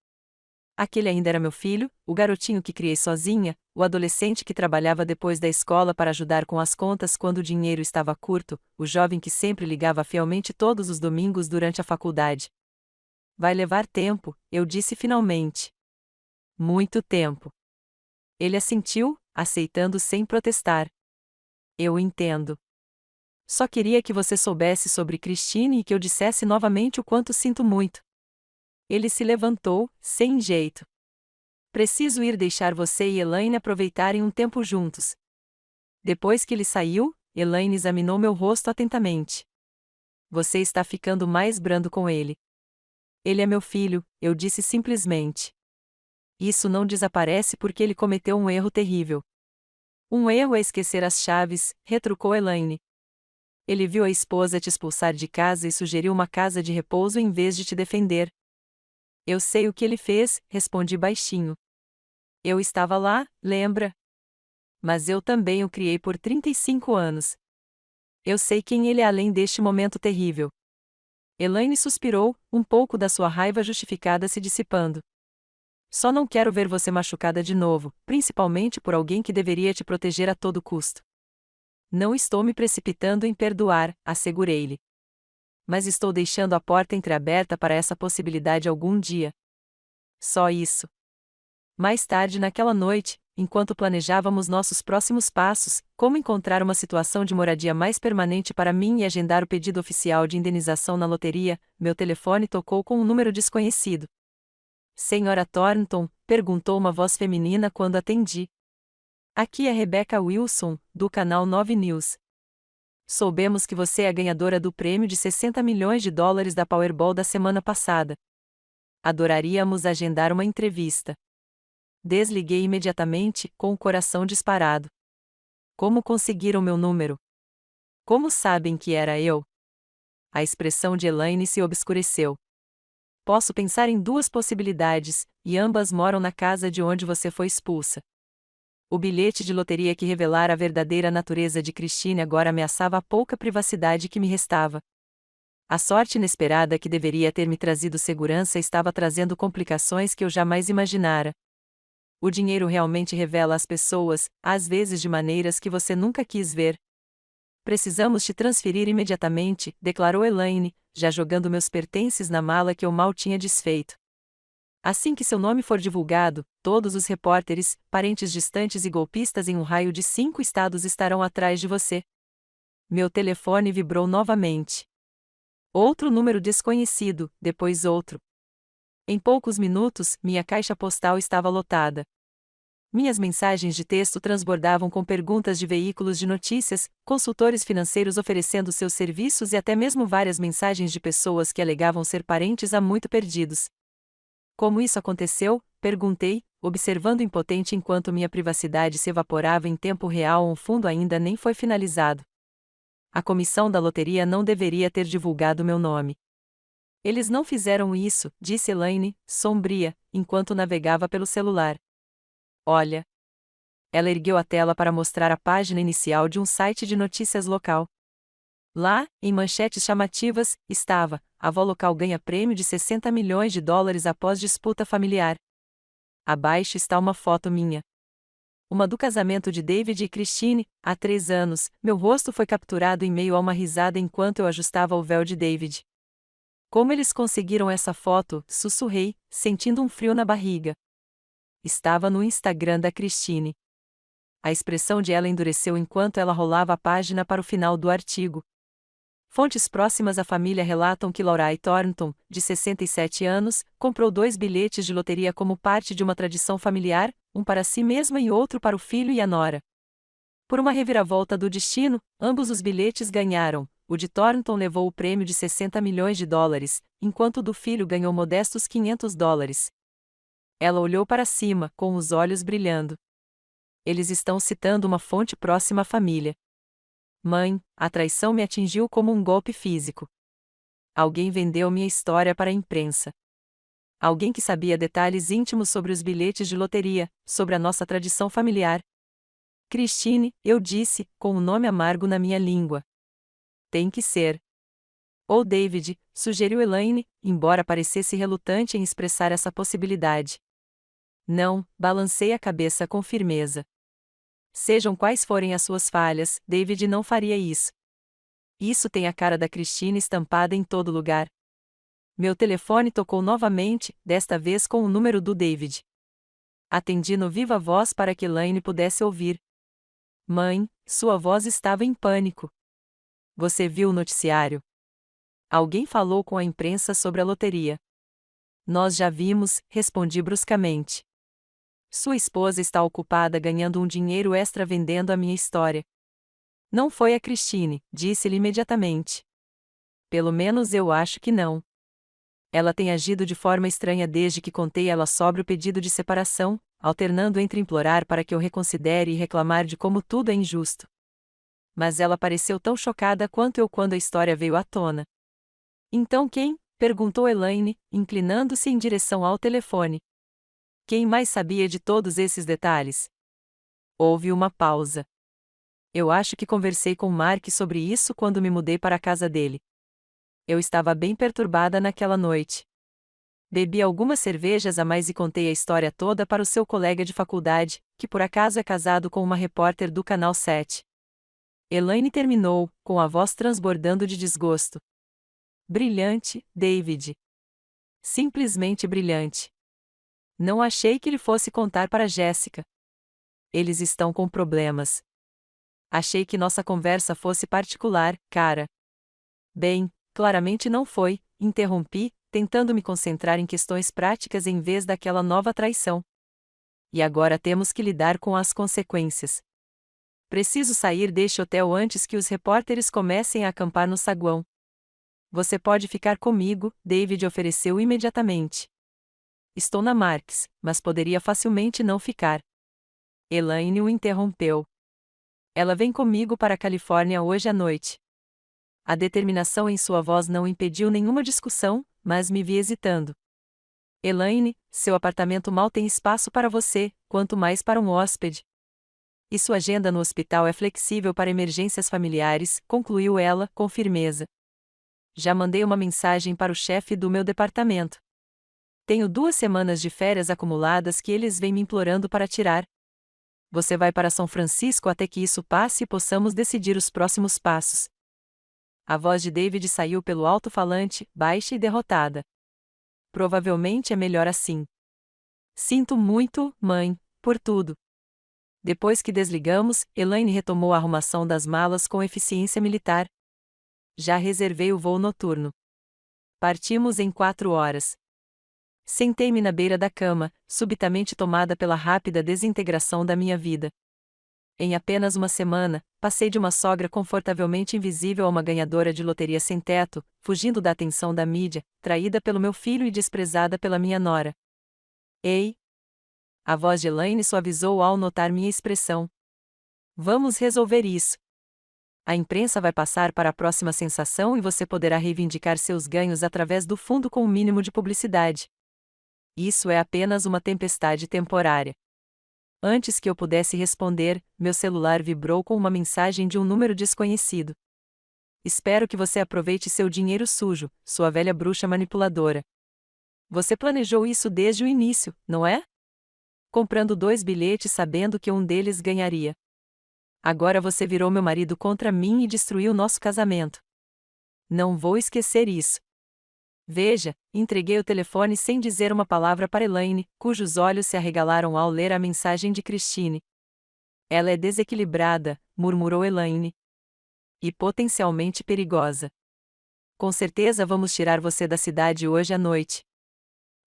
Aquele ainda era meu filho, o garotinho que criei sozinha, o adolescente que trabalhava depois da escola para ajudar com as contas quando o dinheiro estava curto, o jovem que sempre ligava fielmente todos os domingos durante a faculdade. Vai levar tempo, eu disse finalmente. Muito tempo. Ele assentiu, aceitando sem protestar. Eu entendo. Só queria que você soubesse sobre Christine e que eu dissesse novamente o quanto sinto muito. Ele se levantou, sem jeito. Preciso ir deixar você e Elaine aproveitarem um tempo juntos. Depois que ele saiu, Elaine examinou meu rosto atentamente. Você está ficando mais brando com ele. Ele é meu filho, eu disse simplesmente. Isso não desaparece porque ele cometeu um erro terrível. Um erro é esquecer as chaves, retrucou Elaine. Ele viu a esposa te expulsar de casa e sugeriu uma casa de repouso em vez de te defender. Eu sei o que ele fez, respondi baixinho. Eu estava lá, lembra? Mas eu também o criei por 35 anos. Eu sei quem ele é além deste momento terrível. Elaine suspirou, um pouco da sua raiva justificada se dissipando. Só não quero ver você machucada de novo, principalmente por alguém que deveria te proteger a todo custo. Não estou me precipitando em perdoar, assegurei-lhe. Mas estou deixando a porta entreaberta para essa possibilidade algum dia. Só isso. Mais tarde naquela noite, enquanto planejávamos nossos próximos passos, como encontrar uma situação de moradia mais permanente para mim e agendar o pedido oficial de indenização na loteria, meu telefone tocou com um número desconhecido. Senhora Thornton, perguntou uma voz feminina quando atendi. Aqui é Rebecca Wilson, do canal 9 News. Soubemos que você é a ganhadora do prêmio de $60 milhões da Powerball da semana passada. Adoraríamos agendar uma entrevista. Desliguei imediatamente, com o coração disparado. Como conseguiram meu número? Como sabem que era eu? A expressão de Elaine se obscureceu. Posso pensar em duas possibilidades, e ambas moram na casa de onde você foi expulsa. O bilhete de loteria que revelara a verdadeira natureza de Christine agora ameaçava a pouca privacidade que me restava. A sorte inesperada que deveria ter me trazido segurança estava trazendo complicações que eu jamais imaginara. O dinheiro realmente revela as pessoas, às vezes de maneiras que você nunca quis ver. Precisamos te transferir imediatamente, declarou Elaine, já jogando meus pertences na mala que eu mal tinha desfeito. Assim que seu nome for divulgado, todos os repórteres, parentes distantes e golpistas em um raio de 5 estados estarão atrás de você. Meu telefone vibrou novamente. Outro número desconhecido, depois outro. Em poucos minutos, minha caixa postal estava lotada. Minhas mensagens de texto transbordavam com perguntas de veículos de notícias, consultores financeiros oferecendo seus serviços e até mesmo várias mensagens de pessoas que alegavam ser parentes há muito perdidos. Como isso aconteceu? Perguntei, observando impotente enquanto minha privacidade se evaporava em tempo real. Um fundo ainda nem foi finalizado. A comissão da loteria não deveria ter divulgado meu nome. Eles não fizeram isso, disse Elaine, sombria, enquanto navegava pelo celular. Olha. Ela ergueu a tela para mostrar a página inicial de um site de notícias local. Lá, em manchetes chamativas, estava: a avó local ganha prêmio de 60 milhões de dólares após disputa familiar. Abaixo está uma foto minha. Uma do casamento de David e Christine, há 3 anos. Meu rosto foi capturado em meio a uma risada enquanto eu ajustava o véu de David. Como eles conseguiram essa foto? Sussurrei, sentindo um frio na barriga. Estava no Instagram da Christine. A expressão de ela endureceu enquanto ela rolava a página para o final do artigo. Fontes próximas à família relatam que Laurie Thornton, de 67 anos, comprou 2 bilhetes de loteria como parte de uma tradição familiar, um para si mesma e outro para o filho e a nora. Por uma reviravolta do destino, ambos os bilhetes ganharam. O de Thornton levou o prêmio de 60 milhões de dólares, enquanto o do filho ganhou modestos 500 dólares. Ela olhou para cima, com os olhos brilhando. Eles estão citando uma fonte próxima à família. Mãe, a traição me atingiu como um golpe físico. Alguém vendeu minha história para a imprensa. Alguém que sabia detalhes íntimos sobre os bilhetes de loteria, sobre a nossa tradição familiar. Christine, eu disse, com um nome amargo na minha língua. Tem que ser. Ou David, sugeriu Elaine, embora parecesse relutante em expressar essa possibilidade. Não, balancei a cabeça com firmeza. Sejam quais forem as suas falhas, David não faria isso. Isso tem a cara da Christine estampada em todo lugar. Meu telefone tocou novamente, desta vez com o número do David. Atendi no viva voz para que Elaine pudesse ouvir. Mãe, sua voz estava em pânico. Você viu o noticiário? Alguém falou com a imprensa sobre a loteria. Nós já vimos, respondi bruscamente. Sua esposa está ocupada ganhando um dinheiro extra vendendo a minha história. Não foi a Christine, disse-lhe imediatamente. Pelo menos eu acho que não. Ela tem agido de forma estranha desde que contei ela sobre o pedido de separação, alternando entre implorar para que eu reconsidere e reclamar de como tudo é injusto. Mas ela pareceu tão chocada quanto eu quando a história veio à tona. Então quem? Perguntou Elaine, inclinando-se em direção ao telefone. Quem mais sabia de todos esses detalhes? Houve uma pausa. Eu acho que conversei com Mark sobre isso quando me mudei para a casa dele. Eu estava bem perturbada naquela noite. Bebi algumas cervejas a mais e contei a história toda para o seu colega de faculdade, que por acaso é casado com uma repórter do Canal 7. Elaine terminou, com a voz transbordando de desgosto. Brilhante, David. Simplesmente brilhante. Não achei que ele fosse contar para Jéssica. Eles estão com problemas. Achei que nossa conversa fosse particular, cara. Bem, claramente não foi, interrompi, tentando me concentrar em questões práticas em vez daquela nova traição. E agora temos que lidar com as consequências. Preciso sair deste hotel antes que os repórteres comecem a acampar no saguão. Você pode ficar comigo, David ofereceu imediatamente. Estou na Marks, mas poderia facilmente não ficar. Elaine o interrompeu. Ela vem comigo para a Califórnia hoje à noite. A determinação em sua voz não impediu nenhuma discussão, mas me vi hesitando. Elaine, seu apartamento mal tem espaço para você, quanto mais para um hóspede. E sua agenda no hospital é flexível para emergências familiares, concluiu ela, com firmeza. Já mandei uma mensagem para o chefe do meu departamento. Tenho 2 semanas de férias acumuladas que eles vêm me implorando para tirar. Você vai para São Francisco até que isso passe e possamos decidir os próximos passos. A voz de David saiu pelo alto-falante, baixa e derrotada. Provavelmente é melhor assim. Sinto muito, mãe, por tudo. Depois que desligamos, Elaine retomou a arrumação das malas com eficiência militar. Já reservei o voo noturno. Partimos em 4 horas. Sentei-me na beira da cama, subitamente tomada pela rápida desintegração da minha vida. Em apenas uma semana, passei de uma sogra confortavelmente invisível a uma ganhadora de loteria sem teto, fugindo da atenção da mídia, traída pelo meu filho e desprezada pela minha nora. Ei! A voz de Elaine suavizou ao notar minha expressão. Vamos resolver isso. A imprensa vai passar para a próxima sensação e você poderá reivindicar seus ganhos através do fundo com o mínimo de publicidade. Isso é apenas uma tempestade temporária. Antes que eu pudesse responder, meu celular vibrou com uma mensagem de um número desconhecido. Espero que você aproveite seu dinheiro sujo, sua velha bruxa manipuladora. Você planejou isso desde o início, não é? Comprando 2 bilhetes sabendo que um deles ganharia. Agora você virou meu marido contra mim e destruiu nosso casamento. Não vou esquecer isso. Veja, entreguei o telefone sem dizer uma palavra para Elaine, cujos olhos se arregalaram ao ler a mensagem de Christine. Ela é desequilibrada, murmurou Elaine. E potencialmente perigosa. Com certeza vamos tirar você da cidade hoje à noite.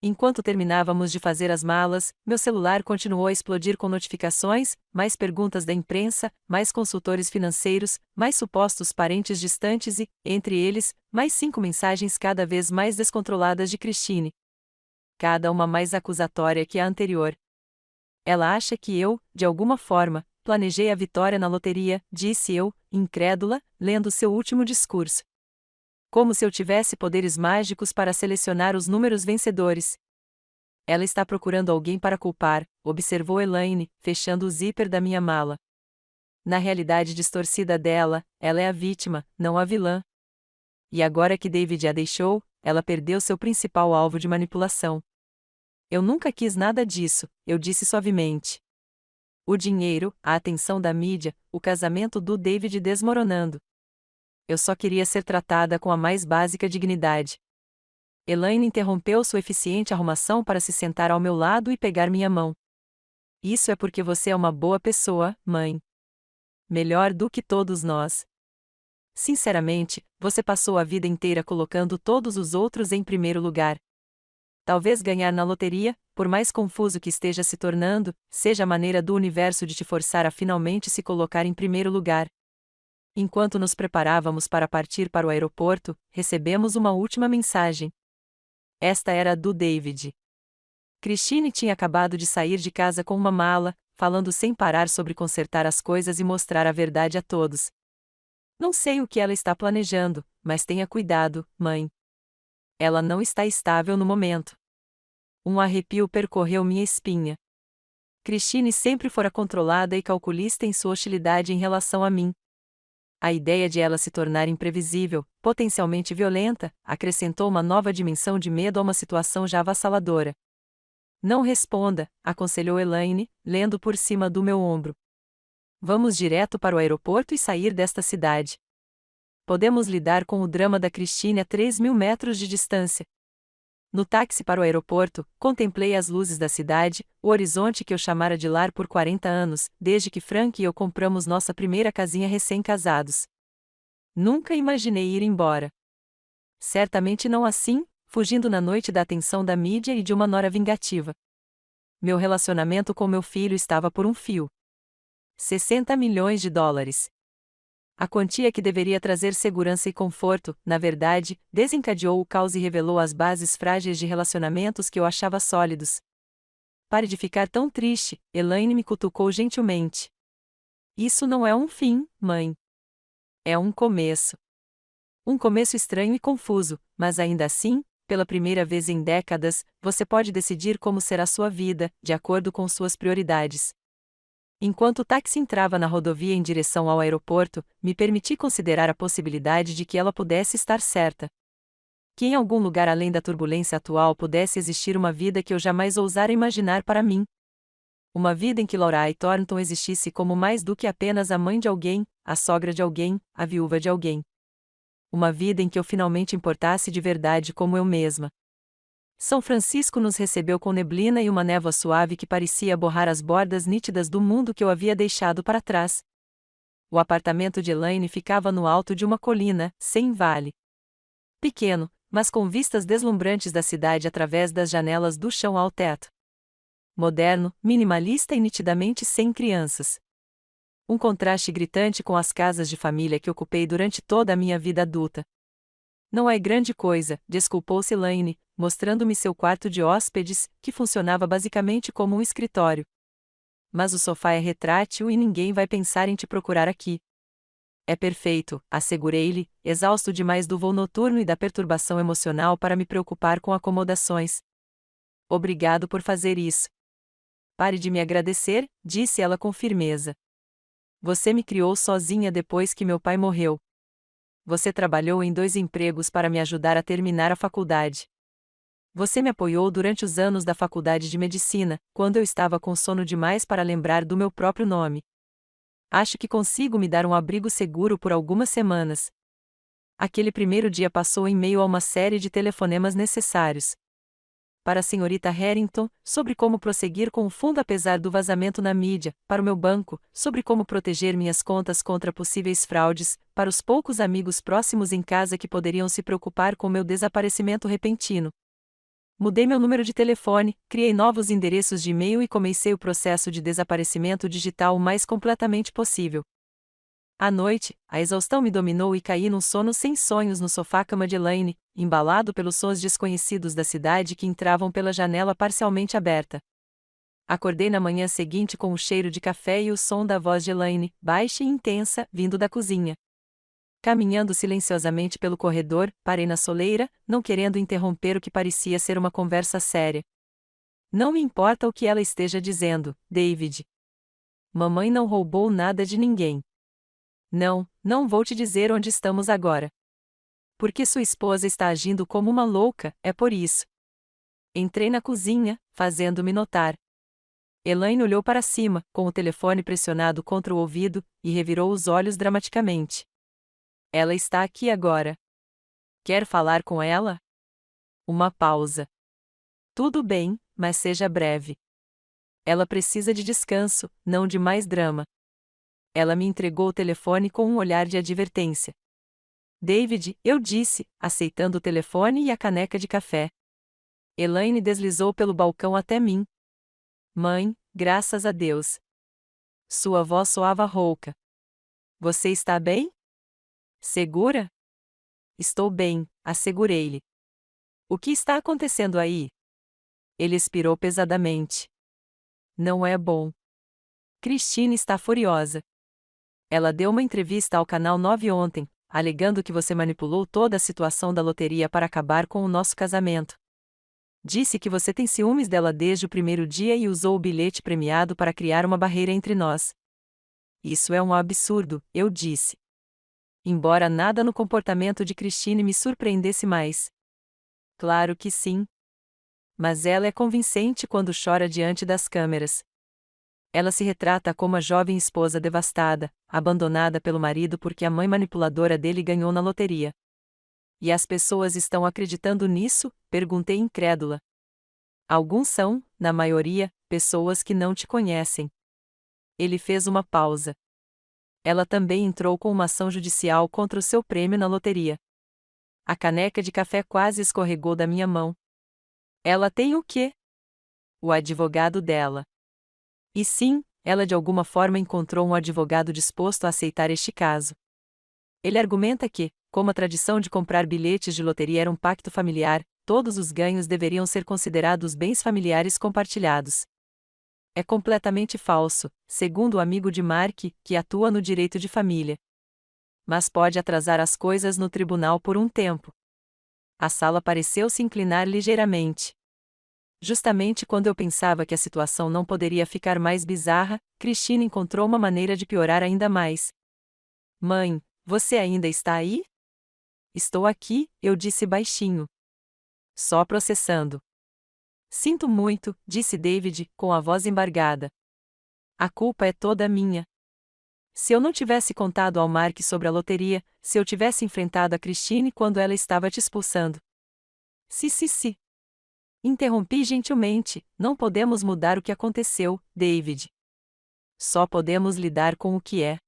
Enquanto terminávamos de fazer as malas, meu celular continuou a explodir com notificações, mais perguntas da imprensa, mais consultores financeiros, mais supostos parentes distantes e, entre eles, mais 5 mensagens cada vez mais descontroladas de Christine. Cada uma mais acusatória que a anterior. Ela acha que eu, de alguma forma, planejei a vitória na loteria, disse eu, incrédula, lendo seu último discurso. Como se eu tivesse poderes mágicos para selecionar os números vencedores. Ela está procurando alguém para culpar, observou Elaine, fechando o zíper da minha mala. Na realidade distorcida dela, ela é a vítima, não a vilã. E agora que David a deixou, ela perdeu seu principal alvo de manipulação. Eu nunca quis nada disso, eu disse suavemente. O dinheiro, a atenção da mídia, o casamento do David desmoronando. Eu só queria ser tratada com a mais básica dignidade. Elaine interrompeu sua eficiente arrumação para se sentar ao meu lado e pegar minha mão. Isso é porque você é uma boa pessoa, mãe. Melhor do que todos nós. Sinceramente, você passou a vida inteira colocando todos os outros em primeiro lugar. Talvez ganhar na loteria, por mais confuso que esteja se tornando, seja a maneira do universo de te forçar a finalmente se colocar em primeiro lugar. Enquanto nos preparávamos para partir para o aeroporto, recebemos uma última mensagem. Esta era do David. Christine tinha acabado de sair de casa com uma mala, falando sem parar sobre consertar as coisas e mostrar a verdade a todos. Não sei o que ela está planejando, mas tenha cuidado, mãe. Ela não está estável no momento. Um arrepio percorreu minha espinha. Christine sempre fora controlada e calculista em sua hostilidade em relação a mim. A ideia de ela se tornar imprevisível, potencialmente violenta, acrescentou uma nova dimensão de medo a uma situação já avassaladora. Não responda, aconselhou Elaine, lendo por cima do meu ombro. Vamos direto para o aeroporto e sair desta cidade. Podemos lidar com o drama da Christine a 3.000 metros de distância. No táxi para o aeroporto, contemplei as luzes da cidade, o horizonte que eu chamara de lar por 40 anos, desde que Frank e eu compramos nossa primeira casinha recém-casados. Nunca imaginei ir embora. Certamente não assim, fugindo na noite da atenção da mídia e de uma nora vingativa. Meu relacionamento com meu filho estava por um fio. 60 milhões de dólares. A quantia que deveria trazer segurança e conforto, na verdade, desencadeou o caos e revelou as bases frágeis de relacionamentos que eu achava sólidos. Pare de ficar tão triste, Elaine me cutucou gentilmente. Isso não é um fim, mãe. É um começo. Um começo estranho e confuso, mas ainda assim, pela primeira vez em décadas, você pode decidir como será sua vida, de acordo com suas prioridades. Enquanto o táxi entrava na rodovia em direção ao aeroporto, me permiti considerar a possibilidade de que ela pudesse estar certa. Que em algum lugar além da turbulência atual pudesse existir uma vida que eu jamais ousara imaginar para mim. Uma vida em que Laura Thornton existisse como mais do que apenas a mãe de alguém, a sogra de alguém, a viúva de alguém. Uma vida em que eu finalmente importasse de verdade como eu mesma. São Francisco nos recebeu com neblina e uma névoa suave que parecia borrar as bordas nítidas do mundo que eu havia deixado para trás. O apartamento de Elaine ficava no alto de uma colina, sem vale. Pequeno, mas com vistas deslumbrantes da cidade através das janelas do chão ao teto. Moderno, minimalista e nitidamente sem crianças. Um contraste gritante com as casas de família que ocupei durante toda a minha vida adulta. Não é grande coisa, desculpou-se Elaine, mostrando-me seu quarto de hóspedes, que funcionava basicamente como um escritório. Mas o sofá é retrátil e ninguém vai pensar em te procurar aqui. É perfeito, assegurei-lhe, exausto demais do voo noturno e da perturbação emocional para me preocupar com acomodações. Obrigado por fazer isso. Pare de me agradecer, disse ela com firmeza. Você me criou sozinha depois que meu pai morreu. Você trabalhou em 2 empregos para me ajudar a terminar a faculdade. Você me apoiou durante os anos da faculdade de medicina, quando eu estava com sono demais para lembrar do meu próprio nome. Acho que consigo me dar um abrigo seguro por algumas semanas. Aquele primeiro dia passou em meio a uma série de telefonemas necessários. Para a senhorita Harrington, sobre como prosseguir com o fundo apesar do vazamento na mídia, para o meu banco, sobre como proteger minhas contas contra possíveis fraudes, para os poucos amigos próximos em casa que poderiam se preocupar com meu desaparecimento repentino. Mudei meu número de telefone, criei novos endereços de e-mail e comecei o processo de desaparecimento digital o mais completamente possível. À noite, a exaustão me dominou e caí num sono sem sonhos no sofá-cama de Elaine, embalado pelos sons desconhecidos da cidade que entravam pela janela parcialmente aberta. Acordei na manhã seguinte com o cheiro de café e o som da voz de Elaine, baixa e intensa, vindo da cozinha. Caminhando silenciosamente pelo corredor, parei na soleira, não querendo interromper o que parecia ser uma conversa séria. Não me importa o que ela esteja dizendo, David. Mamãe não roubou nada de ninguém. Não vou te dizer onde estamos agora. Porque sua esposa está agindo como uma louca, é por isso. Entrei na cozinha, fazendo-me notar. Elaine olhou para cima, com o telefone pressionado contra o ouvido, e revirou os olhos dramaticamente. Ela está aqui agora. Quer falar com ela? Uma pausa. Tudo bem, mas seja breve. Ela precisa de descanso, não de mais drama. Ela me entregou o telefone com um olhar de advertência. David, eu disse, aceitando o telefone e a caneca de café. Elaine deslizou pelo balcão até mim. Mãe, graças a Deus. Sua voz soava rouca. Você está bem? Segura? Estou bem, assegurei-lhe. O que está acontecendo aí? Ele expirou pesadamente. Não é bom. Christine está furiosa. Ela deu uma entrevista ao Canal 9 ontem, alegando que você manipulou toda a situação da loteria para acabar com o nosso casamento. Disse que você tem ciúmes dela desde o primeiro dia e usou o bilhete premiado para criar uma barreira entre nós. Isso é um absurdo, eu disse. Embora nada no comportamento de Christine me surpreendesse mais. Claro que sim. Mas ela é convincente quando chora diante das câmeras. Ela se retrata como a jovem esposa devastada, abandonada pelo marido porque a mãe manipuladora dele ganhou na loteria. E as pessoas estão acreditando nisso? Perguntei incrédula. Alguns são, na maioria, pessoas que não te conhecem. Ele fez uma pausa. Ela também entrou com uma ação judicial contra o seu prêmio na loteria. A caneca de café quase escorregou da minha mão. Ela tem o quê? O advogado dela. E sim, ela de alguma forma encontrou um advogado disposto a aceitar este caso. Ele argumenta que, como a tradição de comprar bilhetes de loteria era um pacto familiar, todos os ganhos deveriam ser considerados bens familiares compartilhados. É completamente falso, segundo o amigo de Mark, que atua no direito de família. Mas pode atrasar as coisas no tribunal por um tempo. A sala pareceu se inclinar ligeiramente. Justamente quando eu pensava que a situação não poderia ficar mais bizarra, Christine encontrou uma maneira de piorar ainda mais. Mãe, você ainda está aí? Estou aqui, eu disse baixinho. Só processando. Sinto muito, disse David, com a voz embargada. A culpa é toda minha. Se eu não tivesse contado ao Mark sobre a loteria, se eu tivesse enfrentado a Christine quando ela estava te expulsando. Se. Interrompi gentilmente, não podemos mudar o que aconteceu, David. Só podemos lidar com o que é.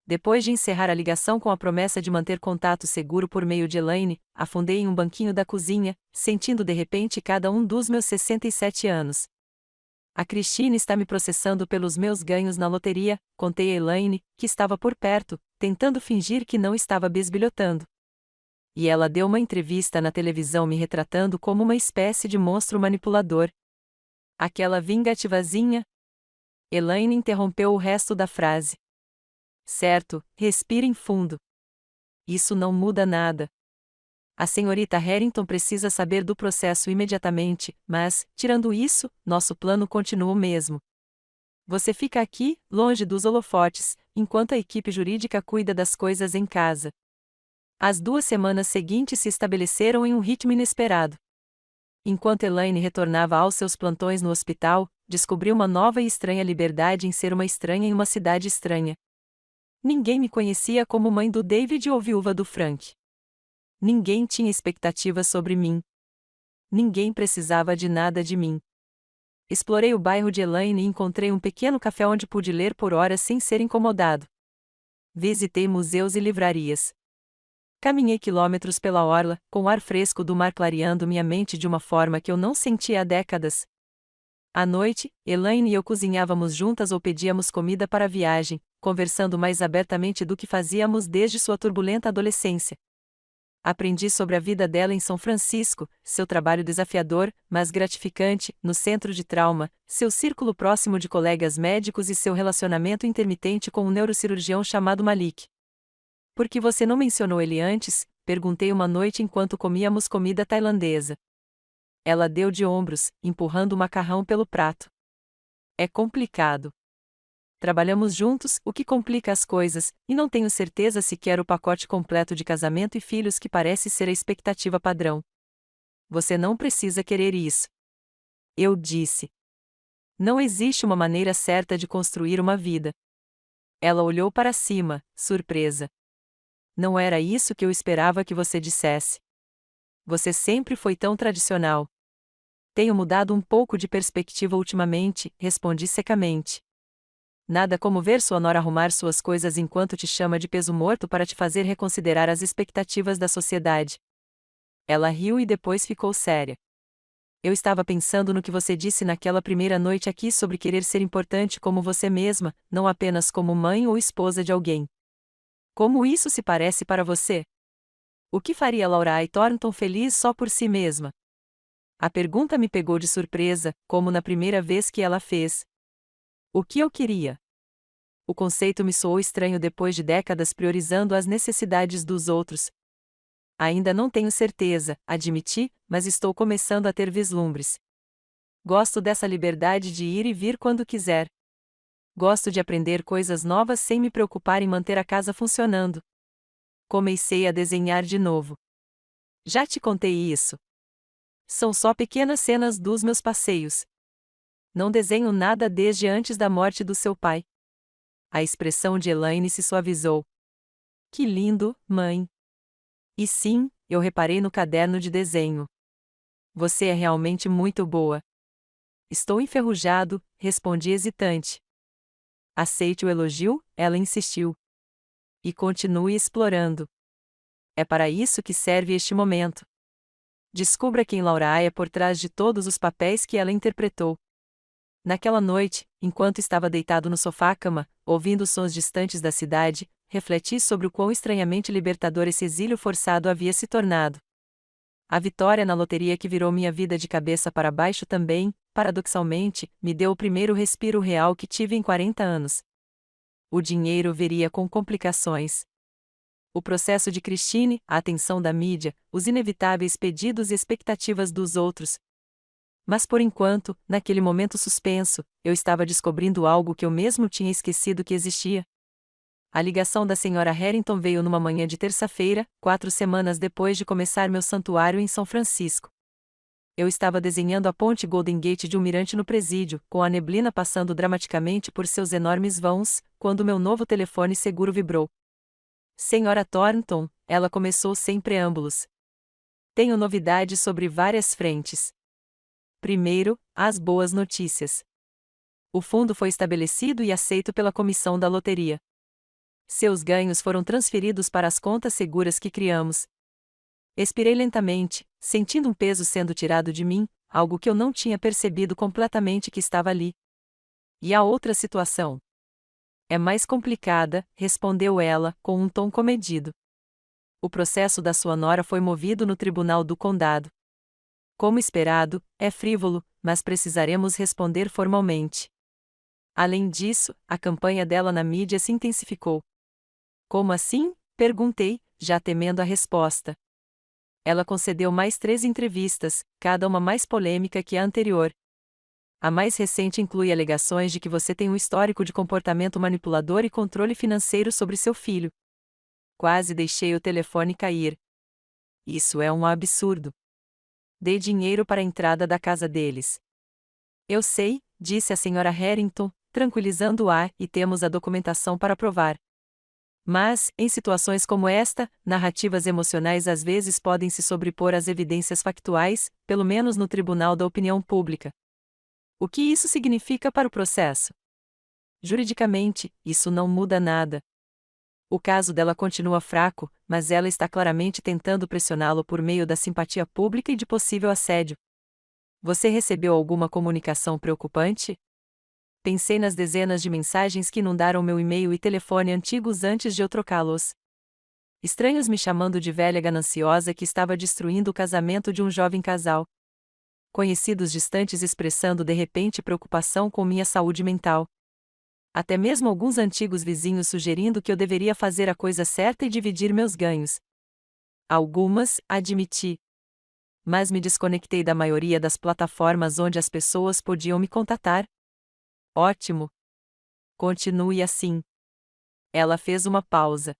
Depois de encerrar a ligação com a promessa de manter contato seguro por meio de Elaine, afundei em um banquinho da cozinha, sentindo de repente cada um dos meus 67 anos. A Christine está me processando pelos meus ganhos na loteria, contei a Elaine, que estava por perto, tentando fingir que não estava bisbilhotando. E ela deu uma entrevista na televisão me retratando como uma espécie de monstro manipulador. Aquela vingativazinha. Elaine interrompeu o resto da frase. Certo, respirem fundo. Isso não muda nada. A senhorita Harrington precisa saber do processo imediatamente, mas, tirando isso, nosso plano continua o mesmo. Você fica aqui, longe dos holofotes, enquanto a equipe jurídica cuida das coisas em casa. As 2 semanas seguintes se estabeleceram em um ritmo inesperado. Enquanto Elaine retornava aos seus plantões no hospital, descobriu uma nova e estranha liberdade em ser uma estranha em uma cidade estranha. Ninguém me conhecia como mãe do David ou viúva do Frank. Ninguém tinha expectativas sobre mim. Ninguém precisava de nada de mim. Explorei o bairro de Elaine e encontrei um pequeno café onde pude ler por horas sem ser incomodado. Visitei museus e livrarias. Caminhei quilômetros pela orla, com o ar fresco do mar clareando minha mente de uma forma que eu não sentia há décadas. À noite, Elaine e eu cozinhávamos juntas ou pedíamos comida para a viagem, conversando mais abertamente do que fazíamos desde sua turbulenta adolescência. Aprendi sobre a vida dela em São Francisco, seu trabalho desafiador, mas gratificante, no centro de trauma, seu círculo próximo de colegas médicos e seu relacionamento intermitente com um neurocirurgião chamado Malik. Por que você não mencionou ele antes? Perguntei uma noite enquanto comíamos comida tailandesa. Ela deu de ombros, empurrando o macarrão pelo prato. É complicado. Trabalhamos juntos, o que complica as coisas, e não tenho certeza se quero o pacote completo de casamento e filhos que parece ser a expectativa padrão. Você não precisa querer isso. Eu disse. Não existe uma maneira certa de construir uma vida. Ela olhou para cima, surpresa. Não era isso que eu esperava que você dissesse. Você sempre foi tão tradicional. Tenho mudado um pouco de perspectiva ultimamente, respondi secamente. Nada como ver sua nora arrumar suas coisas enquanto te chama de peso morto para te fazer reconsiderar as expectativas da sociedade. Ela riu e depois ficou séria. Eu estava pensando no que você disse naquela primeira noite aqui sobre querer ser importante como você mesma, não apenas como mãe ou esposa de alguém. Como isso se parece para você? O que faria Laura A. Thornton feliz só por si mesma? A pergunta me pegou de surpresa, como na primeira vez que ela fez. O que eu queria? O conceito me soou estranho depois de décadas priorizando as necessidades dos outros. Ainda não tenho certeza, admiti, mas estou começando a ter vislumbres. Gosto dessa liberdade de ir e vir quando quiser. Gosto de aprender coisas novas sem me preocupar em manter a casa funcionando. Comecei a desenhar de novo. Já te contei isso. São só pequenas cenas dos meus passeios. Não desenho nada desde antes da morte do seu pai. A expressão de Elaine se suavizou. Que lindo, mãe. E sim, eu reparei no caderno de desenho. Você é realmente muito boa. Estou enferrujado, respondi hesitante. Aceite o elogio, ela insistiu. E continue explorando. É para isso que serve este momento. Descubra quem Laura A. é por trás de todos os papéis que ela interpretou. Naquela noite, enquanto estava deitado no sofá-cama, ouvindo os sons distantes da cidade, refleti sobre o quão estranhamente libertador esse exílio forçado havia se tornado. A vitória na loteria que virou minha vida de cabeça para baixo também, paradoxalmente, me deu o primeiro respiro real que tive em 40 anos. O dinheiro viria com complicações. O processo de Christine, a atenção da mídia, os inevitáveis pedidos e expectativas dos outros. Mas por enquanto, naquele momento suspenso, eu estava descobrindo algo que eu mesmo tinha esquecido que existia. A ligação da senhora Harrington veio numa manhã de terça-feira, 4 semanas depois de começar meu santuário em São Francisco. Eu estava desenhando a ponte Golden Gate de um mirante no presídio, com a neblina passando dramaticamente por seus enormes vãos, quando meu novo telefone seguro vibrou. Senhora Thornton, ela começou sem preâmbulos. Tenho novidades sobre várias frentes. Primeiro, as boas notícias. O fundo foi estabelecido e aceito pela comissão da loteria. Seus ganhos foram transferidos para as contas seguras que criamos. Expirei lentamente, sentindo um peso sendo tirado de mim, algo que eu não tinha percebido completamente que estava ali. E a outra situação? É mais complicada, respondeu ela, com um tom comedido. O processo da sua nora foi movido no Tribunal do Condado. Como esperado, é frívolo, mas precisaremos responder formalmente. Além disso, a campanha dela na mídia se intensificou. Como assim? Perguntei, já temendo a resposta. Ela concedeu mais 3 entrevistas, cada uma mais polêmica que a anterior. A mais recente inclui alegações de que você tem um histórico de comportamento manipulador e controle financeiro sobre seu filho. Quase deixei o telefone cair. Isso é um absurdo. Dei dinheiro para a entrada da casa deles. Eu sei, disse a senhora Harrington, tranquilizando-a, e temos a documentação para provar. Mas, em situações como esta, narrativas emocionais às vezes podem se sobrepor às evidências factuais, pelo menos no tribunal da opinião pública. O que isso significa para o processo? Juridicamente, isso não muda nada. O caso dela continua fraco, mas ela está claramente tentando pressioná-lo por meio da simpatia pública e de possível assédio. Você recebeu alguma comunicação preocupante? Pensei nas dezenas de mensagens que inundaram meu e-mail e telefone antigos antes de eu trocá-los. Estranhos me chamando de velha gananciosa que estava destruindo o casamento de um jovem casal. Conhecidos distantes expressando de repente preocupação com minha saúde mental. Até mesmo alguns antigos vizinhos sugerindo que eu deveria fazer a coisa certa e dividir meus ganhos. Algumas, admiti. Mas me desconectei da maioria das plataformas onde as pessoas podiam me contatar. Ótimo. Continue assim. Ela fez uma pausa.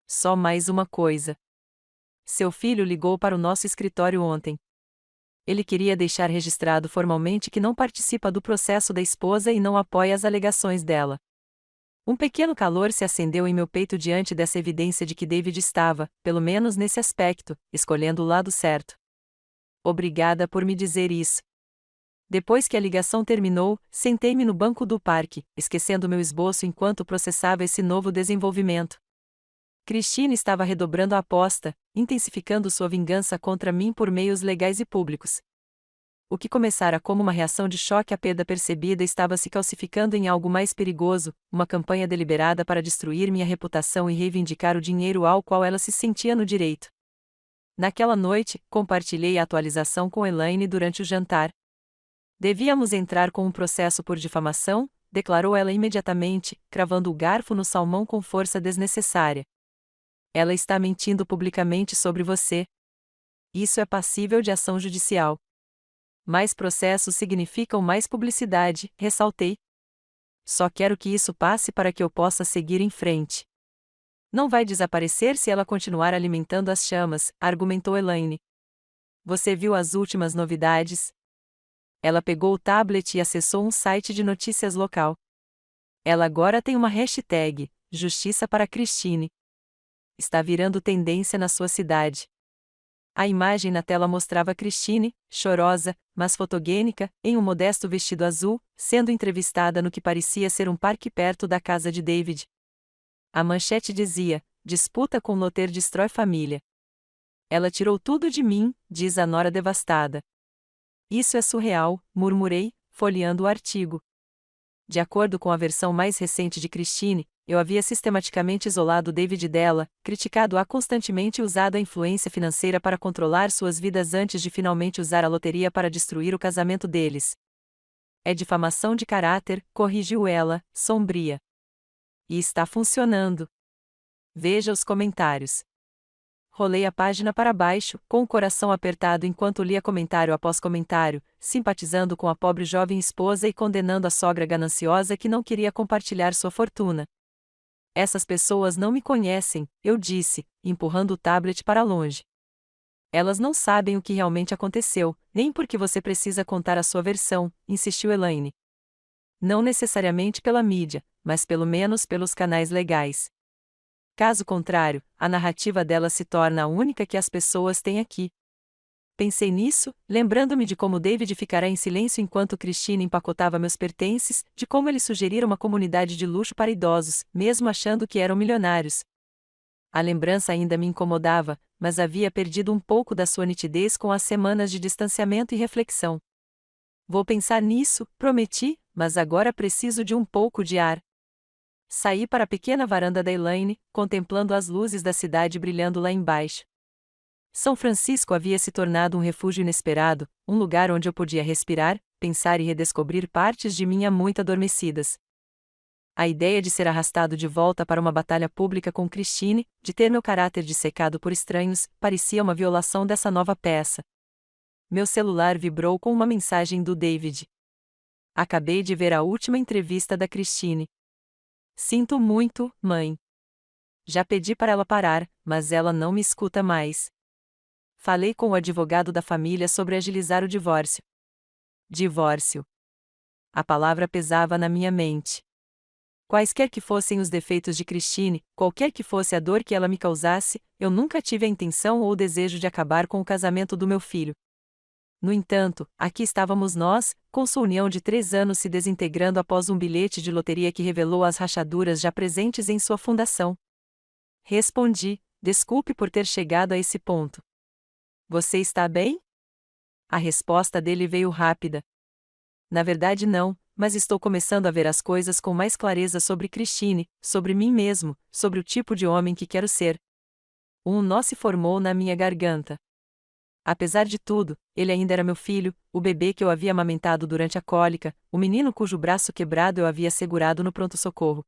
Só mais uma coisa. Seu filho ligou para o nosso escritório ontem. Ele queria deixar registrado formalmente que não participa do processo da esposa e não apoia as alegações dela. Um pequeno calor se acendeu em meu peito diante dessa evidência de que David estava, pelo menos nesse aspecto, escolhendo o lado certo. Obrigada por me dizer isso. Depois que a ligação terminou, sentei-me no banco do parque, esquecendo meu esboço enquanto processava esse novo desenvolvimento. Christine estava redobrando a aposta, intensificando sua vingança contra mim por meios legais e públicos. O que começara como uma reação de choque à perda percebida estava se calcificando em algo mais perigoso, uma campanha deliberada para destruir minha reputação e reivindicar o dinheiro ao qual ela se sentia no direito. Naquela noite, compartilhei a atualização com Elaine durante o jantar. Devíamos entrar com um processo por difamação, declarou ela imediatamente, cravando o garfo no salmão com força desnecessária. Ela está mentindo publicamente sobre você. Isso é passível de ação judicial. Mais processos significam mais publicidade, ressaltei. Só quero que isso passe para que eu possa seguir em frente. Não vai desaparecer se ela continuar alimentando as chamas, argumentou Elaine. Você viu as últimas novidades? Ela pegou o tablet e acessou um site de notícias local. Ela agora tem uma hashtag, Justiça para Christine. Está virando tendência na sua cidade. A imagem na tela mostrava Christine, chorosa, mas fotogênica, em um modesto vestido azul, sendo entrevistada no que parecia ser um parque perto da casa de David. A manchete dizia: disputa com Luther destrói família. Ela tirou tudo de mim, diz a nora devastada. Isso é surreal, murmurei, folheando o artigo. De acordo com a versão mais recente de Christine, eu havia sistematicamente isolado David dela, criticado-a constantemente e usado a influência financeira para controlar suas vidas antes de finalmente usar a loteria para destruir o casamento deles. É difamação de caráter, corrigiu ela, sombria. E está funcionando. Veja os comentários. rolei a página para baixo, com o coração apertado enquanto lia comentário após comentário, simpatizando com a pobre jovem esposa e condenando a sogra gananciosa que não queria compartilhar sua fortuna. Essas pessoas não me conhecem, eu disse, empurrando o tablet para longe. Elas não sabem o que realmente aconteceu, nem porque você precisa contar a sua versão, insistiu Elaine. Não necessariamente pela mídia, mas pelo menos pelos canais legais. Caso contrário, a narrativa dela se torna a única que as pessoas têm aqui. Pensei nisso, lembrando-me de como David ficará em silêncio enquanto Christine empacotava meus pertences, de como ele sugerira uma comunidade de luxo para idosos, mesmo achando que eram milionários. A lembrança ainda me incomodava, mas havia perdido um pouco da sua nitidez com as semanas de distanciamento e reflexão. Vou pensar nisso, prometi, mas agora preciso de um pouco de ar. Saí para a pequena varanda da Elaine, contemplando as luzes da cidade brilhando lá embaixo. São Francisco havia se tornado um refúgio inesperado, um lugar onde eu podia respirar, pensar e redescobrir partes de mim há muito adormecidas. A ideia de ser arrastado de volta para uma batalha pública com Christine, de ter meu caráter dissecado por estranhos, parecia uma violação dessa nova peça. Meu celular vibrou com uma mensagem do David. Acabei de ver a última entrevista da Christine. Sinto muito, mãe. Já pedi para ela parar, mas ela não me escuta mais. Falei com o advogado da família sobre agilizar o divórcio. Divórcio. A palavra pesava na minha mente. Quaisquer que fossem os defeitos de Christine, qualquer que fosse a dor que ela me causasse, eu nunca tive a intenção ou o desejo de acabar com o casamento do meu filho. No entanto, aqui estávamos nós, com sua união de 3 anos se desintegrando após um bilhete de loteria que revelou as rachaduras já presentes em sua fundação. Respondi, desculpe por ter chegado a esse ponto. Você está bem? A resposta dele veio rápida. Na verdade não, mas estou começando a ver as coisas com mais clareza sobre Christine, sobre mim mesmo, sobre o tipo de homem que quero ser. Um nó se formou na minha garganta. Apesar de tudo, ele ainda era meu filho, o bebê que eu havia amamentado durante a cólica, o menino cujo braço quebrado eu havia segurado no pronto-socorro.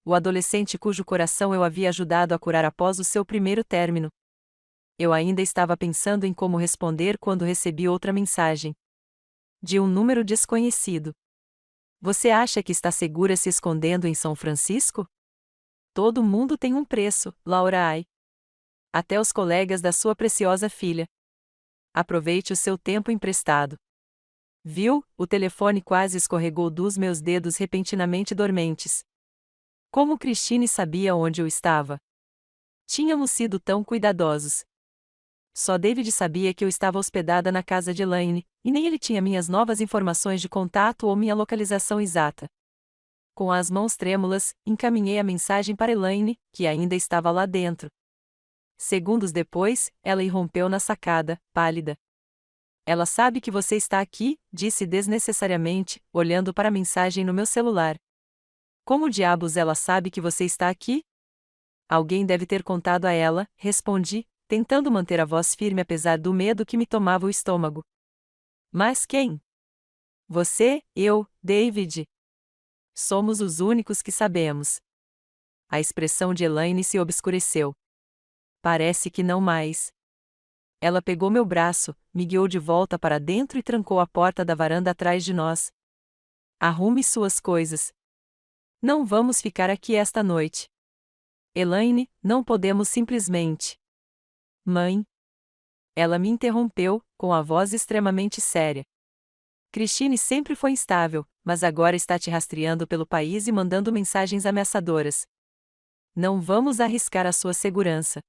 O adolescente cujo coração eu havia ajudado a curar após o seu primeiro término. Eu ainda estava pensando em como responder quando recebi outra mensagem. De um número desconhecido. Você acha que está segura se escondendo em São Francisco? Todo mundo tem um preço, Laura Ai. Até os colegas da sua preciosa filha. Aproveite o seu tempo emprestado. Viu, o telefone quase escorregou dos meus dedos repentinamente dormentes. Como Christine sabia onde eu estava? Tínhamos sido tão cuidadosos. Só David sabia que eu estava hospedada na casa de Elaine, e nem ele tinha minhas novas informações de contato ou minha localização exata. Com as mãos trêmulas, encaminhei a mensagem para Elaine, que ainda estava lá dentro. Segundos depois, ela irrompeu na sacada, pálida. Ela sabe que você está aqui, disse desnecessariamente, olhando para a mensagem no meu celular. Como diabos ela sabe que você está aqui? Alguém deve ter contado a ela, respondi, tentando manter a voz firme apesar do medo que me tomava o estômago. Mas quem? Você, eu, David. Somos os únicos que sabemos. A expressão de Elaine se obscureceu. Parece que não mais. Ela pegou meu braço, me guiou de volta para dentro e trancou a porta da varanda atrás de nós. Arrume suas coisas. Não vamos ficar aqui esta noite. Elaine, não podemos simplesmente. Mãe. Ela me interrompeu, com a voz extremamente séria. Christine sempre foi instável, mas agora está te rastreando pelo país e mandando mensagens ameaçadoras. Não vamos arriscar a sua segurança.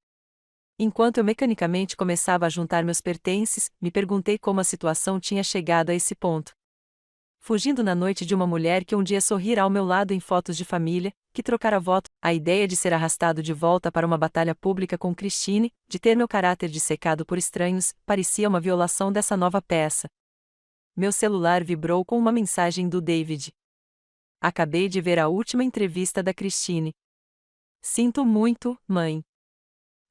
Enquanto eu mecanicamente começava a juntar meus pertences, me perguntei como a situação tinha chegado a esse ponto. Fugindo na noite de uma mulher que um dia sorrira ao meu lado em fotos de família, que trocara voto, a ideia de ser arrastado de volta para uma batalha pública com Christine, de ter meu caráter dissecado por estranhos, parecia uma violação dessa nova peça. Meu celular vibrou com uma mensagem do David. Acabei de ver a última entrevista da Christine. Sinto muito, mãe.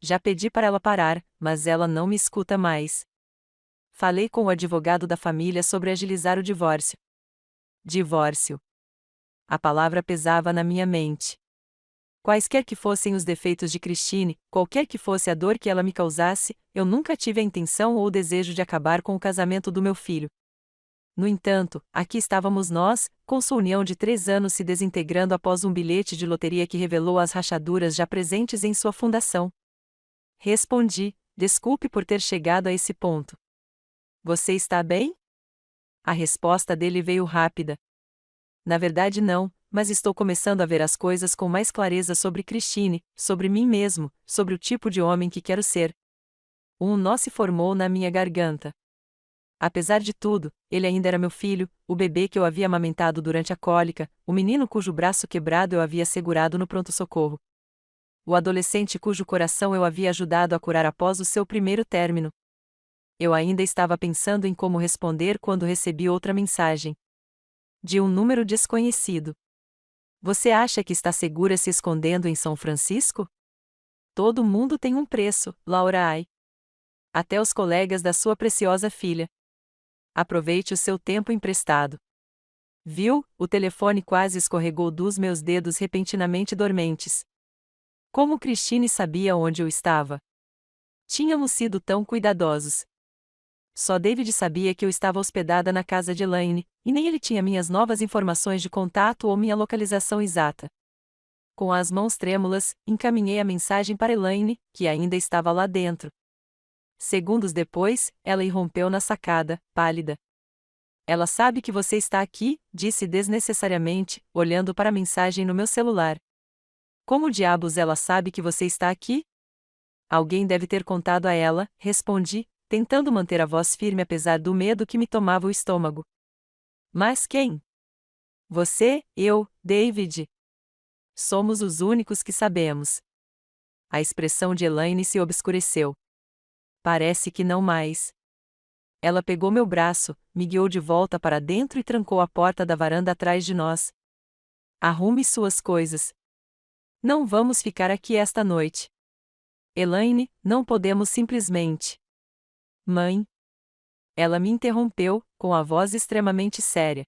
Já pedi para ela parar, mas ela não me escuta mais. Falei com o advogado da família sobre agilizar o divórcio. Divórcio. A palavra pesava na minha mente. Quaisquer que fossem os defeitos de Christine, qualquer que fosse a dor que ela me causasse, eu nunca tive a intenção ou o desejo de acabar com o casamento do meu filho. No entanto, aqui estávamos nós, com sua união de 3 anos se desintegrando após um bilhete de loteria que revelou as rachaduras já presentes em sua fundação. Respondi: desculpe por ter chegado a esse ponto. Você está bem? A resposta dele veio rápida. Na verdade não, mas estou começando a ver as coisas com mais clareza sobre Christine, sobre mim mesmo, sobre o tipo de homem que quero ser. Um nó se formou na minha garganta. Apesar de tudo, ele ainda era meu filho, o bebê que eu havia amamentado durante a cólica, o menino cujo braço quebrado eu havia segurado no pronto-socorro. O adolescente cujo coração eu havia ajudado a curar após o seu primeiro término. Eu ainda estava pensando em como responder quando recebi outra mensagem. De um número desconhecido. Você acha que está segura se escondendo em São Francisco? Todo mundo tem um preço, Laura Ai. Até os colegas da sua preciosa filha. Aproveite o seu tempo emprestado. Viu? O telefone quase escorregou dos meus dedos repentinamente dormentes. Como Christine sabia onde eu estava? Tínhamos sido tão cuidadosos. Só David sabia que eu estava hospedada na casa de Elaine, e nem ele tinha minhas novas informações de contato ou minha localização exata. Com as mãos trêmulas, encaminhei a mensagem para Elaine, que ainda estava lá dentro. Segundos depois, ela irrompeu na sacada, pálida. Ela sabe que você está aqui, disse desnecessariamente, olhando para a mensagem no meu celular. Como diabos ela sabe que você está aqui? Alguém deve ter contado a ela, respondi, tentando manter a voz firme apesar do medo que me tomava o estômago. Mas quem? Você, eu, David. Somos os únicos que sabemos. A expressão de Elaine se obscureceu. Parece que não mais. Ela pegou meu braço, me guiou de volta para dentro e trancou a porta da varanda atrás de nós. Arrume suas coisas. Não vamos ficar aqui esta noite. Elaine, não podemos simplesmente. Mãe. Ela me interrompeu, com a voz extremamente séria.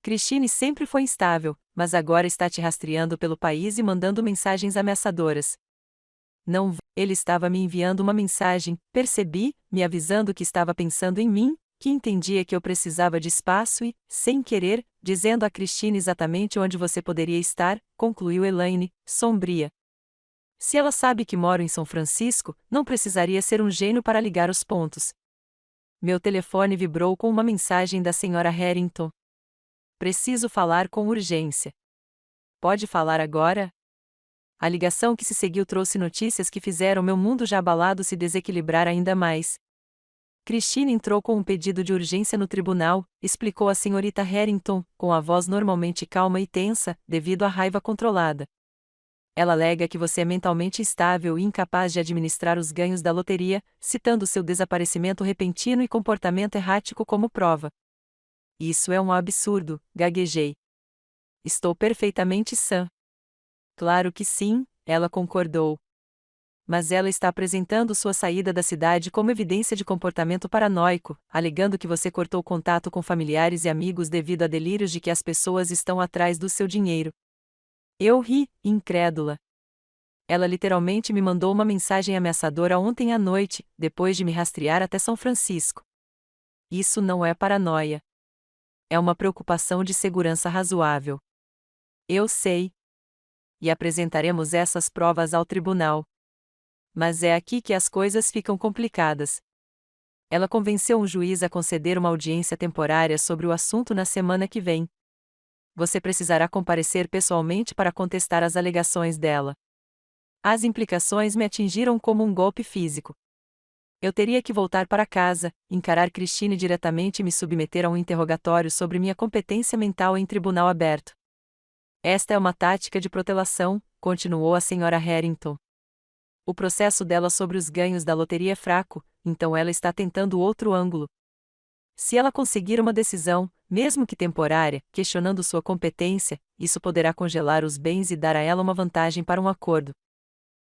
Christine sempre foi instável, mas agora está te rastreando pelo país e mandando mensagens ameaçadoras. Não, ele estava me enviando uma mensagem, percebi, me avisando que estava pensando em mim, que entendia que eu precisava de espaço e, sem querer, dizendo a Christine exatamente onde você poderia estar, concluiu Elaine, sombria. Se ela sabe que moro em São Francisco, não precisaria ser um gênio para ligar os pontos. Meu telefone vibrou com uma mensagem da senhora Harrington. Preciso falar com urgência. Pode falar agora? A ligação que se seguiu trouxe notícias que fizeram meu mundo já abalado se desequilibrar ainda mais. Christine entrou com um pedido de urgência no tribunal, explicou a senhorita Harrington, com a voz normalmente calma e tensa, devido à raiva controlada. Ela alega que você é mentalmente instável e incapaz de administrar os ganhos da loteria, citando seu desaparecimento repentino e comportamento errático como prova. Isso é um absurdo, gaguejei. Estou perfeitamente sã. Claro que sim, ela concordou. Mas ela está apresentando sua saída da cidade como evidência de comportamento paranoico, alegando que você cortou contato com familiares e amigos devido a delírios de que as pessoas estão atrás do seu dinheiro. Eu ri, incrédula. Ela literalmente me mandou uma mensagem ameaçadora ontem à noite, depois de me rastrear até São Francisco. Isso não é paranoia. É uma preocupação de segurança razoável. Eu sei. E apresentaremos essas provas ao tribunal. Mas é aqui que as coisas ficam complicadas. Ela convenceu um juiz a conceder uma audiência temporária sobre o assunto na semana que vem. Você precisará comparecer pessoalmente para contestar as alegações dela. As implicações me atingiram como um golpe físico. Eu teria que voltar para casa, encarar Christine diretamente e me submeter a um interrogatório sobre minha competência mental em tribunal aberto. Esta é uma tática de protelação, continuou a senhora Harrington. O processo dela sobre os ganhos da loteria é fraco, então ela está tentando outro ângulo. Se ela conseguir uma decisão, mesmo que temporária, questionando sua competência, isso poderá congelar os bens e dar a ela uma vantagem para um acordo.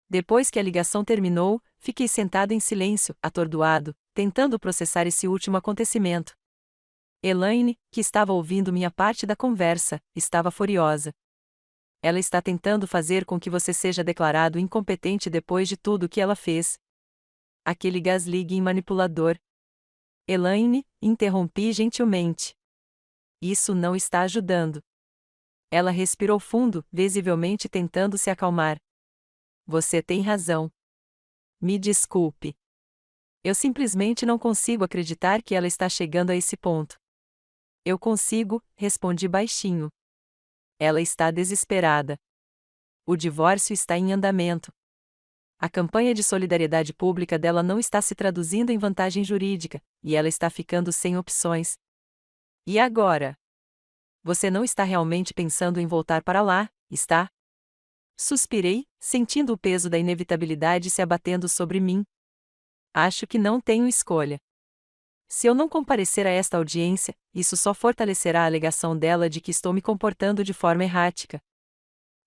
Depois que a ligação terminou, fiquei sentado em silêncio, atordoado, tentando processar esse último acontecimento. Elaine, que estava ouvindo minha parte da conversa, estava furiosa. Ela está tentando fazer com que você seja declarado incompetente depois de tudo o que ela fez. Aquele gaslighting manipulador. Elaine, interrompi gentilmente. Isso não está ajudando. Ela respirou fundo, visivelmente tentando se acalmar. Você tem razão. Me desculpe. Eu simplesmente não consigo acreditar que ela está chegando a esse ponto. Eu consigo, respondi baixinho. Ela está desesperada. O divórcio está em andamento. A campanha de solidariedade pública dela não está se traduzindo em vantagem jurídica, e ela está ficando sem opções. E agora? Você não está realmente pensando em voltar para lá, está? Suspirei, sentindo o peso da inevitabilidade se abatendo sobre mim. Acho que não tenho escolha. Se eu não comparecer a esta audiência, isso só fortalecerá a alegação dela de que estou me comportando de forma errática.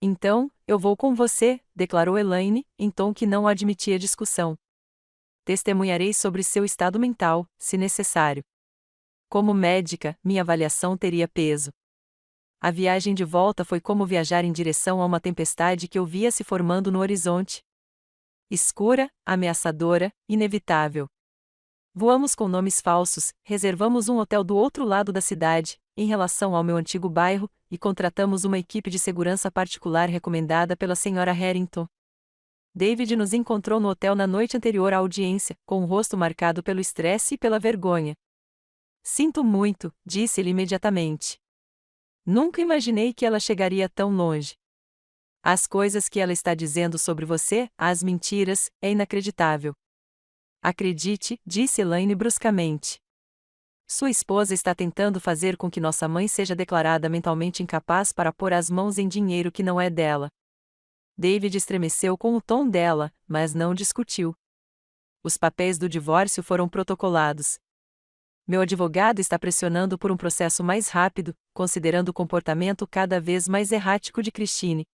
Então, eu vou com você, declarou Elaine, em tom que não admitia discussão. Testemunharei sobre seu estado mental, se necessário. Como médica, minha avaliação teria peso. A viagem de volta foi como viajar em direção a uma tempestade que eu via se formando no horizonte. Escura, ameaçadora, inevitável. Voamos com nomes falsos, reservamos um hotel do outro lado da cidade, em relação ao meu antigo bairro, e contratamos uma equipe de segurança particular recomendada pela Sra. Harrington. David nos encontrou no hotel na noite anterior à audiência, com o rosto marcado pelo estresse e pela vergonha. Sinto muito, disse-ele imediatamente. Nunca imaginei que ela chegaria tão longe. As coisas que ela está dizendo sobre você, as mentiras, é inacreditável. Acredite, disse Elaine bruscamente. Sua esposa está tentando fazer com que nossa mãe seja declarada mentalmente incapaz para pôr as mãos em dinheiro que não é dela. David estremeceu com o tom dela, mas não discutiu. Os papéis do divórcio foram protocolados. Meu advogado está pressionando por um processo mais rápido, considerando o comportamento cada vez mais errático de Christine.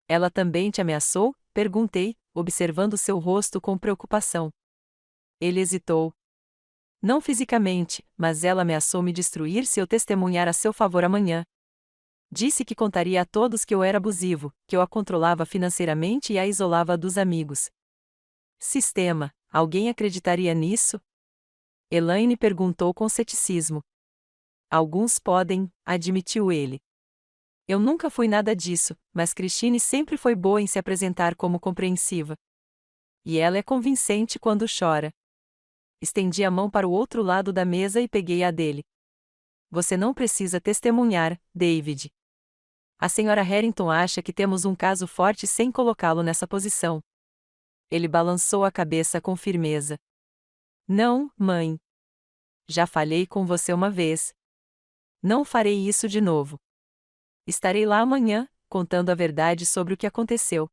Ela também te ameaçou? Perguntei, observando seu rosto com preocupação. Ele hesitou. Não fisicamente, mas ela ameaçou me destruir se eu testemunhar a seu favor amanhã. Disse que contaria a todos que eu era abusivo, que eu a controlava financeiramente e a isolava dos amigos. Sistema, alguém acreditaria nisso? Elaine perguntou com ceticismo. Alguns podem, admitiu ele. Eu nunca fui nada disso, mas Christine sempre foi boa em se apresentar como compreensiva. E ela é convincente quando chora. Estendi a mão para o outro lado da mesa e peguei a dele. Você não precisa testemunhar, David. A Sra. Harrington acha que temos um caso forte sem colocá-lo nessa posição. Ele balançou a cabeça com firmeza. Não, mãe. Já falei com você uma vez. Não farei isso de novo. Estarei lá amanhã, contando a verdade sobre o que aconteceu.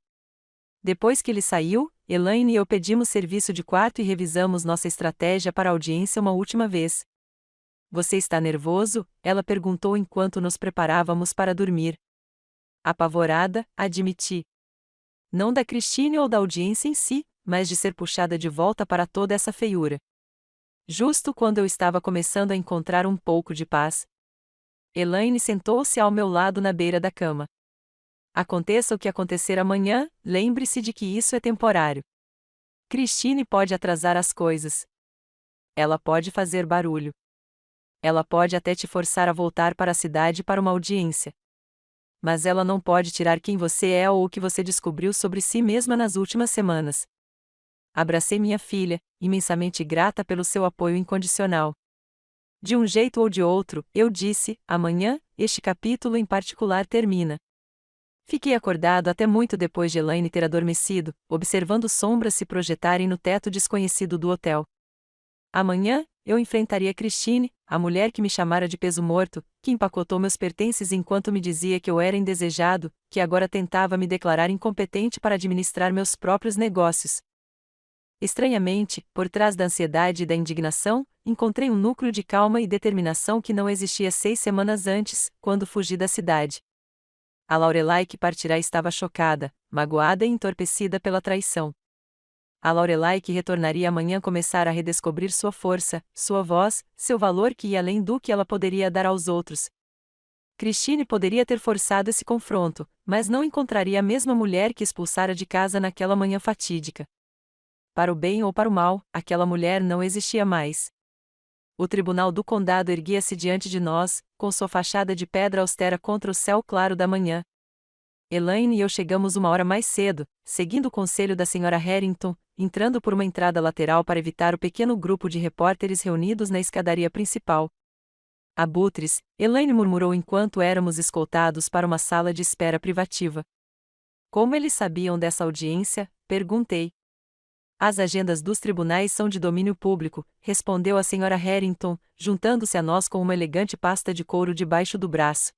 Depois que ele saiu, Elaine e eu pedimos serviço de quarto e revisamos nossa estratégia para a audiência uma última vez. Você está nervoso? Ela perguntou enquanto nos preparávamos para dormir. Apavorada, admiti. Não da Christine ou da audiência em si, mas de ser puxada de volta para toda essa feiura. Justo quando eu estava começando a encontrar um pouco de paz. Elaine sentou-se ao meu lado na beira da cama. Aconteça o que acontecer amanhã, lembre-se de que isso é temporário. Christine pode atrasar as coisas. Ela pode fazer barulho. Ela pode até te forçar a voltar para a cidade para uma audiência. Mas ela não pode tirar quem você é ou o que você descobriu sobre si mesma nas últimas semanas. Abracei minha filha, imensamente grata pelo seu apoio incondicional. De um jeito ou de outro, eu disse, amanhã, este capítulo em particular termina. Fiquei acordado até muito depois de Elaine ter adormecido, observando sombras se projetarem no teto desconhecido do hotel. Amanhã, eu enfrentaria Christine, a mulher que me chamara de peso morto, que empacotou meus pertences enquanto me dizia que eu era indesejado, que agora tentava me declarar incompetente para administrar meus próprios negócios. Estranhamente, por trás da ansiedade e da indignação, encontrei um núcleo de calma e determinação que não existia 6 semanas antes, quando fugi da cidade. A Lorelai que partirá estava chocada, magoada e entorpecida pela traição. A Lorelai que retornaria amanhã começara a redescobrir sua força, sua voz, seu valor que ia além do que ela poderia dar aos outros. Christine poderia ter forçado esse confronto, mas não encontraria a mesma mulher que expulsara de casa naquela manhã fatídica. Para o bem ou para o mal, aquela mulher não existia mais. O tribunal do condado erguia-se diante de nós, com sua fachada de pedra austera contra o céu claro da manhã. Elaine e eu chegamos uma hora mais cedo, seguindo o conselho da Sra. Harrington, entrando por uma entrada lateral para evitar o pequeno grupo de repórteres reunidos na escadaria principal. Abutres, Elaine murmurou enquanto éramos escoltados para uma sala de espera privativa. Como eles sabiam dessa audiência? Perguntei. As agendas dos tribunais são de domínio público, respondeu a Sra. Harrington, juntando-se a nós com uma elegante pasta de couro debaixo do braço.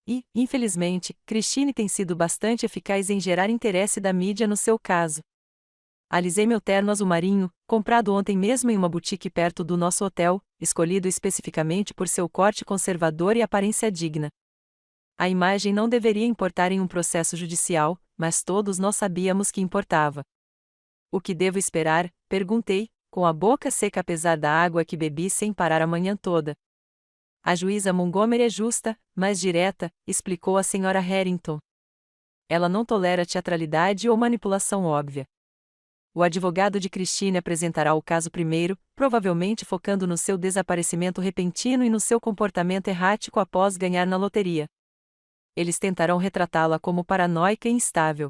E, infelizmente, Christine tem sido bastante eficaz em gerar interesse da mídia no seu caso. Alisei meu terno azul marinho, comprado ontem mesmo em uma boutique perto do nosso hotel, escolhido especificamente por seu corte conservador e aparência digna. A imagem não deveria importar em um processo judicial, mas todos nós sabíamos que importava. O que devo esperar? Perguntei, com a boca seca apesar da água que bebi sem parar a manhã toda. A juíza Montgomery é justa, mas direta, explicou a Sra. Harrington. Ela não tolera teatralidade ou manipulação óbvia. O advogado de Christine apresentará o caso primeiro, provavelmente focando no seu desaparecimento repentino e no seu comportamento errático após ganhar na loteria. Eles tentarão retratá-la como paranoica e instável.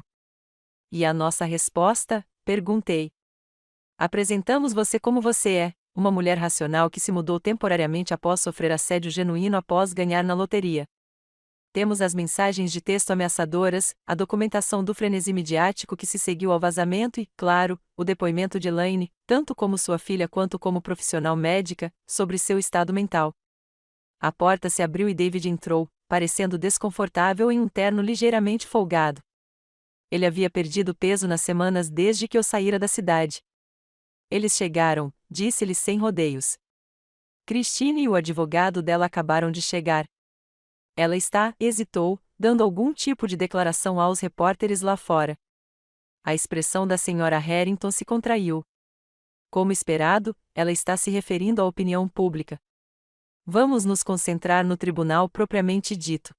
E a nossa resposta? Perguntei. Apresentamos você como você é, uma mulher racional que se mudou temporariamente após sofrer assédio genuíno após ganhar na loteria. Temos as mensagens de texto ameaçadoras, a documentação do frenesi midiático que se seguiu ao vazamento e, claro, o depoimento de Elaine, tanto como sua filha quanto como profissional médica, sobre seu estado mental. A porta se abriu e David entrou, parecendo desconfortável em um terno ligeiramente folgado. Ele havia perdido peso nas semanas desde que eu saíra da cidade. Eles chegaram, disse-lhe sem rodeios. Christine e o advogado dela acabaram de chegar. Ela hesitou, dando algum tipo de declaração aos repórteres lá fora. A expressão da Sra. Harrington se contraiu. Como esperado, ela está se referindo à opinião pública. Vamos nos concentrar no tribunal propriamente dito.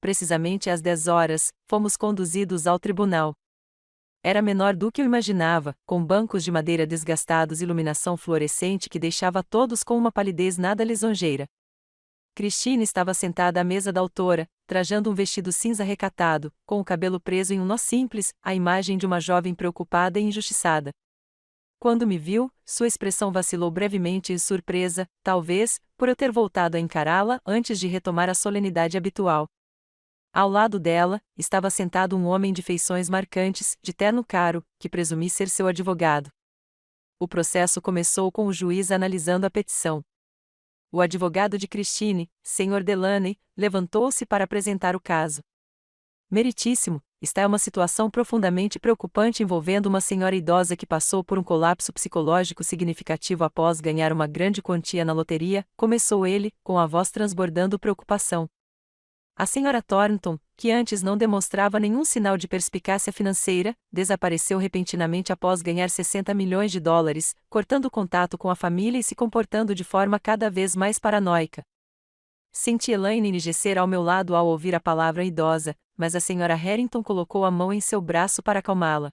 Precisamente às 10 horas, fomos conduzidos ao tribunal. Era menor do que eu imaginava, com bancos de madeira desgastados e iluminação fluorescente que deixava todos com uma palidez nada lisonjeira. Christine estava sentada à mesa da autora, trajando um vestido cinza recatado, com o cabelo preso em um nó simples, a imagem de uma jovem preocupada e injustiçada. Quando me viu, sua expressão vacilou brevemente e surpresa, talvez, por eu ter voltado a encará-la antes de retomar a solenidade habitual. Ao lado dela, estava sentado um homem de feições marcantes, de terno caro, que presumi ser seu advogado. O processo começou com o juiz analisando a petição. O advogado de Christine, Sr. Delaney, levantou-se para apresentar o caso. Meritíssimo, esta é uma situação profundamente preocupante envolvendo uma senhora idosa que passou por um colapso psicológico significativo após ganhar uma grande quantia na loteria, começou ele, com a voz transbordando preocupação. A Sra. Thornton, que antes não demonstrava nenhum sinal de perspicácia financeira, desapareceu repentinamente após ganhar 60 milhões de dólares, cortando contato com a família e se comportando de forma cada vez mais paranoica. Senti Elaine enrijecer ao meu lado ao ouvir a palavra idosa, mas a Sra. Harrington colocou a mão em seu braço para acalmá-la.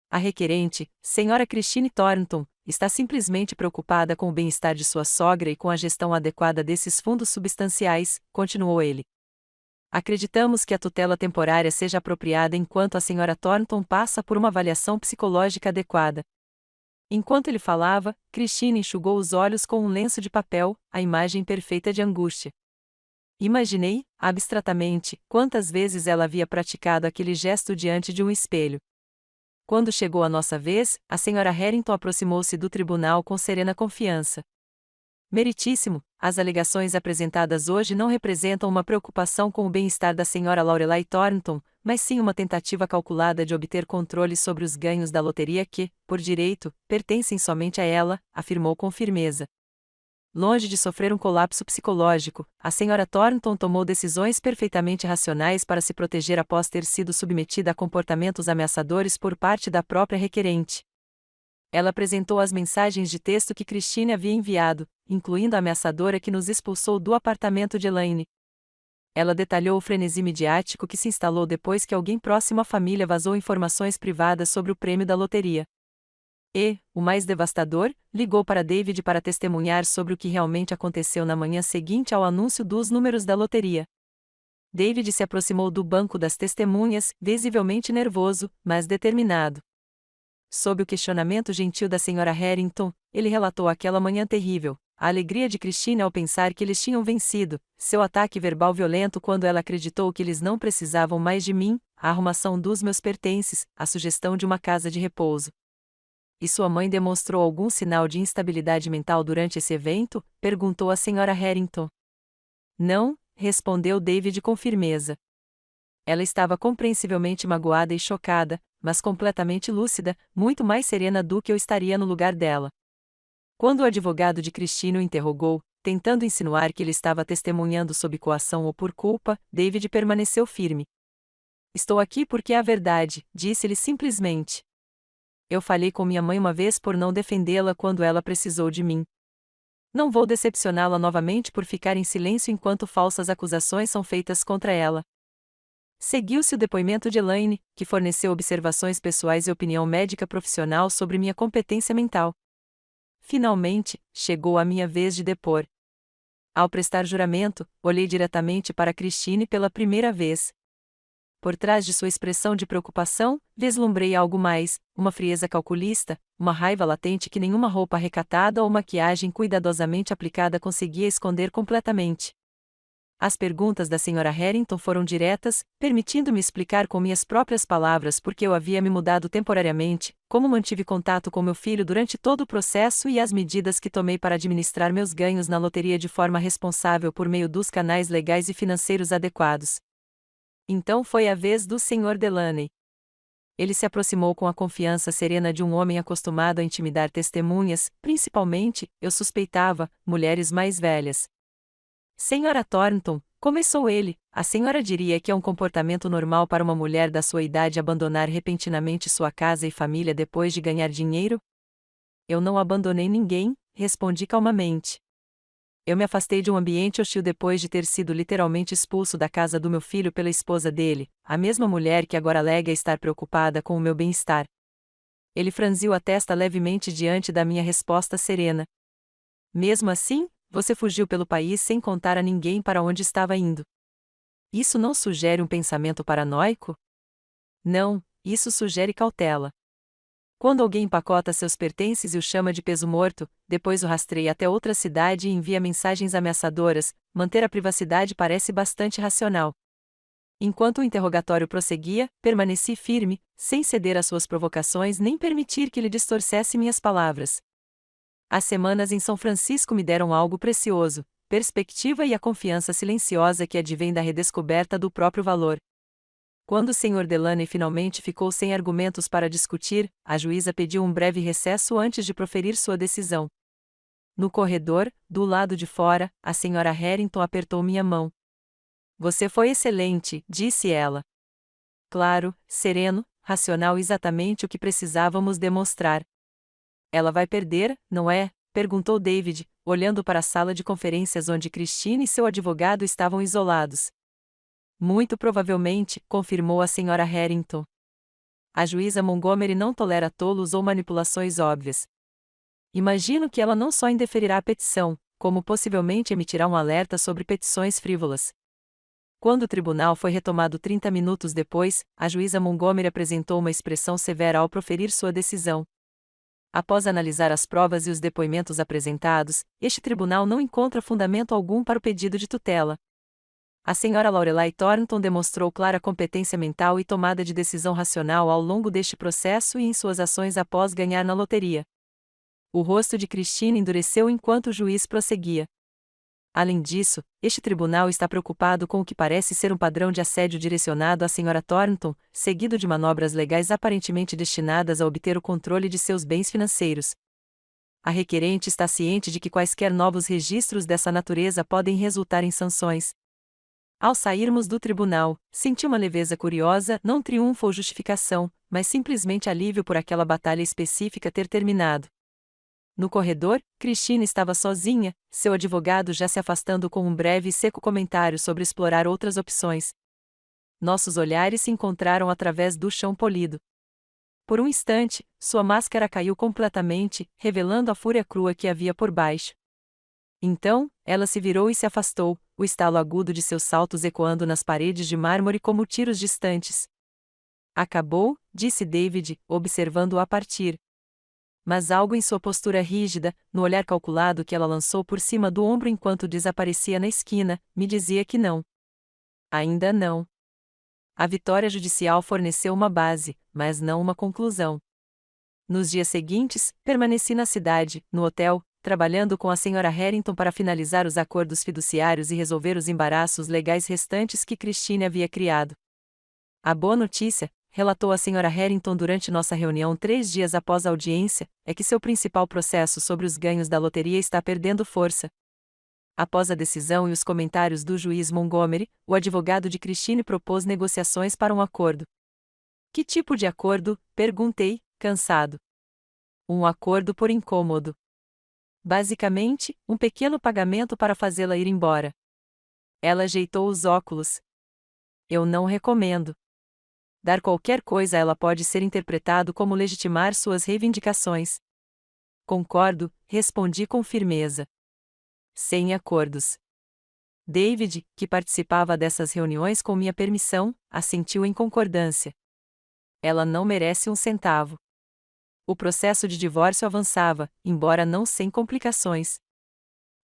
A requerente, Sra. Christine Thornton, está simplesmente preocupada com o bem-estar de sua sogra e com a gestão adequada desses fundos substanciais, continuou ele. Acreditamos que a tutela temporária seja apropriada enquanto a Sra. Thornton passa por uma avaliação psicológica adequada. Enquanto ele falava, Christine enxugou os olhos com um lenço de papel, a imagem perfeita de angústia. Imaginei, abstratamente, quantas vezes ela havia praticado aquele gesto diante de um espelho. Quando chegou a nossa vez, a Sra. Harrington aproximou-se do tribunal com serena confiança. Meritíssimo, as alegações apresentadas hoje não representam uma preocupação com o bem-estar da Sra. Lorelai Thornton, mas sim uma tentativa calculada de obter controle sobre os ganhos da loteria que, por direito, pertencem somente a ela, afirmou com firmeza. Longe de sofrer um colapso psicológico, a Sra. Thornton tomou decisões perfeitamente racionais para se proteger após ter sido submetida a comportamentos ameaçadores por parte da própria requerente. Ela apresentou as mensagens de texto que Christine havia enviado, incluindo a ameaçadora que nos expulsou do apartamento de Elaine. Ela detalhou o frenesi midiático que se instalou depois que alguém próximo à família vazou informações privadas sobre o prêmio da loteria. E, o mais devastador, ligou para David para testemunhar sobre o que realmente aconteceu na manhã seguinte ao anúncio dos números da loteria. David se aproximou do banco das testemunhas, visivelmente nervoso, mas determinado. Sob o questionamento gentil da Sra. Harrington, ele relatou aquela manhã terrível, a alegria de Christine ao pensar que eles tinham vencido, seu ataque verbal violento quando ela acreditou que eles não precisavam mais de mim, a arrumação dos meus pertences, a sugestão de uma casa de repouso. E sua mãe demonstrou algum sinal de instabilidade mental durante esse evento? Perguntou a Sra. Harrington. Não, respondeu David com firmeza. Ela estava compreensivelmente magoada e chocada, mas completamente lúcida, muito mais serena do que eu estaria no lugar dela. Quando o advogado de Christine o interrogou, tentando insinuar que ele estava testemunhando sob coação ou por culpa, David permaneceu firme. Estou aqui porque é a verdade, disse-lhe simplesmente. Eu falhei com minha mãe uma vez por não defendê-la quando ela precisou de mim. Não vou decepcioná-la novamente por ficar em silêncio enquanto falsas acusações são feitas contra ela. Seguiu-se o depoimento de Elaine, que forneceu observações pessoais e opinião médica profissional sobre minha competência mental. Finalmente, chegou a minha vez de depor. Ao prestar juramento, olhei diretamente para Christine pela primeira vez. Por trás de sua expressão de preocupação, vislumbrei algo mais, uma frieza calculista, uma raiva latente que nenhuma roupa recatada ou maquiagem cuidadosamente aplicada conseguia esconder completamente. As perguntas da Sra. Harrington foram diretas, permitindo-me explicar com minhas próprias palavras por que eu havia me mudado temporariamente, como mantive contato com meu filho durante todo o processo e as medidas que tomei para administrar meus ganhos na loteria de forma responsável por meio dos canais legais e financeiros adequados. Então foi a vez do Sr. Delaney. Ele se aproximou com a confiança serena de um homem acostumado a intimidar testemunhas, principalmente, eu suspeitava, mulheres mais velhas. Senhora Thornton, começou ele, a senhora diria que é um comportamento normal para uma mulher da sua idade abandonar repentinamente sua casa e família depois de ganhar dinheiro? Eu não abandonei ninguém, respondi calmamente. Eu me afastei de um ambiente hostil depois de ter sido literalmente expulso da casa do meu filho pela esposa dele, a mesma mulher que agora alega estar preocupada com o meu bem-estar. Ele franziu a testa levemente diante da minha resposta serena. Mesmo assim, você fugiu pelo país sem contar a ninguém para onde estava indo. Isso não sugere um pensamento paranoico? Não, isso sugere cautela. Quando alguém empacota seus pertences e o chama de peso morto, depois o rastreia até outra cidade e envia mensagens ameaçadoras, manter a privacidade parece bastante racional. Enquanto o interrogatório prosseguia, permaneci firme, sem ceder às suas provocações nem permitir que ele distorcesse minhas palavras. As semanas em São Francisco me deram algo precioso, perspectiva e a confiança silenciosa que advém da redescoberta do próprio valor. Quando o Sr. Delaney finalmente ficou sem argumentos para discutir, a juíza pediu um breve recesso antes de proferir sua decisão. No corredor, do lado de fora, a Sra. Harrington apertou minha mão. Você foi excelente, disse ela. Claro, sereno, racional, exatamente o que precisávamos demonstrar. Ela vai perder, não é? Perguntou David, olhando para a sala de conferências onde Christine e seu advogado estavam isolados. Muito provavelmente, confirmou a Sra. Harrington. A juíza Montgomery não tolera tolos ou manipulações óbvias. Imagino que ela não só indeferirá a petição, como possivelmente emitirá um alerta sobre petições frívolas. Quando o tribunal foi retomado 30 minutos depois, a juíza Montgomery apresentou uma expressão severa ao proferir sua decisão. Após analisar as provas e os depoimentos apresentados, este tribunal não encontra fundamento algum para o pedido de tutela. A senhora Lorelai Thornton demonstrou clara competência mental e tomada de decisão racional ao longo deste processo e em suas ações após ganhar na loteria. O rosto de Christine endureceu enquanto o juiz prosseguia. Além disso, este tribunal está preocupado com o que parece ser um padrão de assédio direcionado à Sra. Thornton, seguido de manobras legais aparentemente destinadas a obter o controle de seus bens financeiros. A requerente está ciente de que quaisquer novos registros dessa natureza podem resultar em sanções. Ao sairmos do tribunal, senti uma leveza curiosa, não triunfo ou justificação, mas simplesmente alívio por aquela batalha específica ter terminado. No corredor, Christine estava sozinha, seu advogado já se afastando com um breve e seco comentário sobre explorar outras opções. Nossos olhares se encontraram através do chão polido. Por um instante, sua máscara caiu completamente, revelando a fúria crua que havia por baixo. Então, ela se virou e se afastou, o estalo agudo de seus saltos ecoando nas paredes de mármore como tiros distantes. Acabou, disse David, observando-a partir. Mas algo em sua postura rígida, no olhar calculado que ela lançou por cima do ombro enquanto desaparecia na esquina, me dizia que não. Ainda não. A vitória judicial forneceu uma base, mas não uma conclusão. Nos dias seguintes, permaneci na cidade, no hotel, trabalhando com a Sra. Harrington para finalizar os acordos fiduciários e resolver os embaraços legais restantes que Christine havia criado. A boa notícia, relatou a Sra. Harrington durante nossa reunião 3 dias após a audiência, é que seu principal processo sobre os ganhos da loteria está perdendo força. Após a decisão e os comentários do juiz Montgomery, o advogado de Christine propôs negociações para um acordo. Que tipo de acordo? Perguntei, cansado. Um acordo por incômodo. Basicamente, um pequeno pagamento para fazê-la ir embora. Ela ajeitou os óculos. Eu não recomendo. Dar qualquer coisa a ela pode ser interpretado como legitimar suas reivindicações. Concordo, respondi com firmeza. Sem acordos. David, que participava dessas reuniões com minha permissão, assentiu em concordância. Ela não merece um centavo. O processo de divórcio avançava, embora não sem complicações.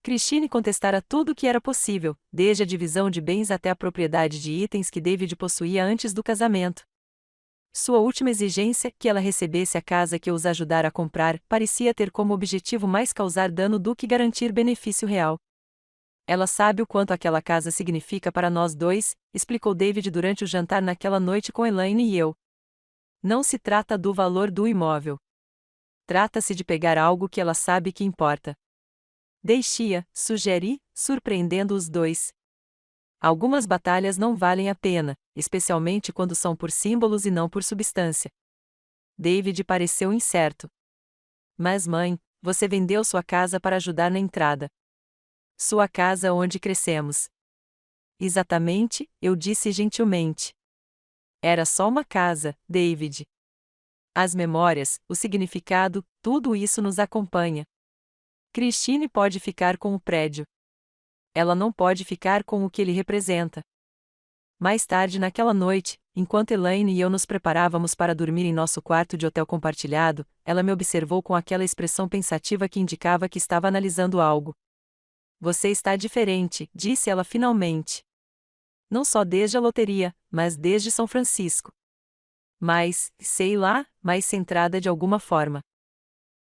Christine contestara tudo o que era possível, desde a divisão de bens até a propriedade de itens que David possuía antes do casamento. Sua última exigência, que ela recebesse a casa que eu os ajudara a comprar, parecia ter como objetivo mais causar dano do que garantir benefício real. Ela sabe o quanto aquela casa significa para nós dois, explicou David durante o jantar naquela noite com Elaine e eu. Não se trata do valor do imóvel. Trata-se de pegar algo que ela sabe que importa. Deixe-a, sugeri, surpreendendo os dois. Algumas batalhas não valem a pena, especialmente quando são por símbolos e não por substância. David pareceu incerto. Mas mãe, você vendeu sua casa para ajudar na entrada. Sua casa onde crescemos. Exatamente, eu disse gentilmente. Era só uma casa, David. As memórias, o significado, tudo isso nos acompanha. Christine pode ficar com o prédio. Ela não pode ficar com o que ele representa. Mais tarde naquela noite, enquanto Elaine e eu nos preparávamos para dormir em nosso quarto de hotel compartilhado, ela me observou com aquela expressão pensativa que indicava que estava analisando algo. Você está diferente, disse ela finalmente. Não só desde a loteria, mas desde São Francisco. Mas, sei lá, mais centrada de alguma forma.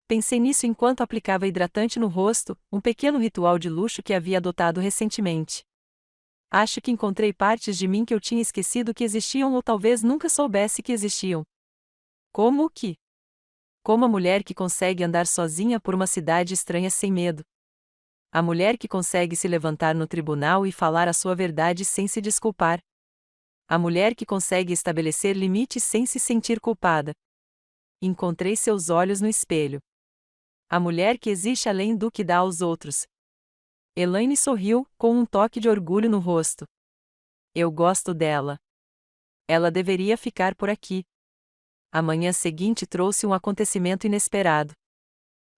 Pensei nisso enquanto aplicava hidratante no rosto, um pequeno ritual de luxo que havia adotado recentemente. Acho que encontrei partes de mim que eu tinha esquecido que existiam ou talvez nunca soubesse que existiam. Como o que? Como a mulher que consegue andar sozinha por uma cidade estranha sem medo. A mulher que consegue se levantar no tribunal e falar a sua verdade sem se desculpar. A mulher que consegue estabelecer limites sem se sentir culpada. Encontrei seus olhos no espelho. A mulher que existe além do que dá aos outros. Elaine sorriu, com um toque de orgulho no rosto. Eu gosto dela. Ela deveria ficar por aqui. A manhã seguinte trouxe um acontecimento inesperado.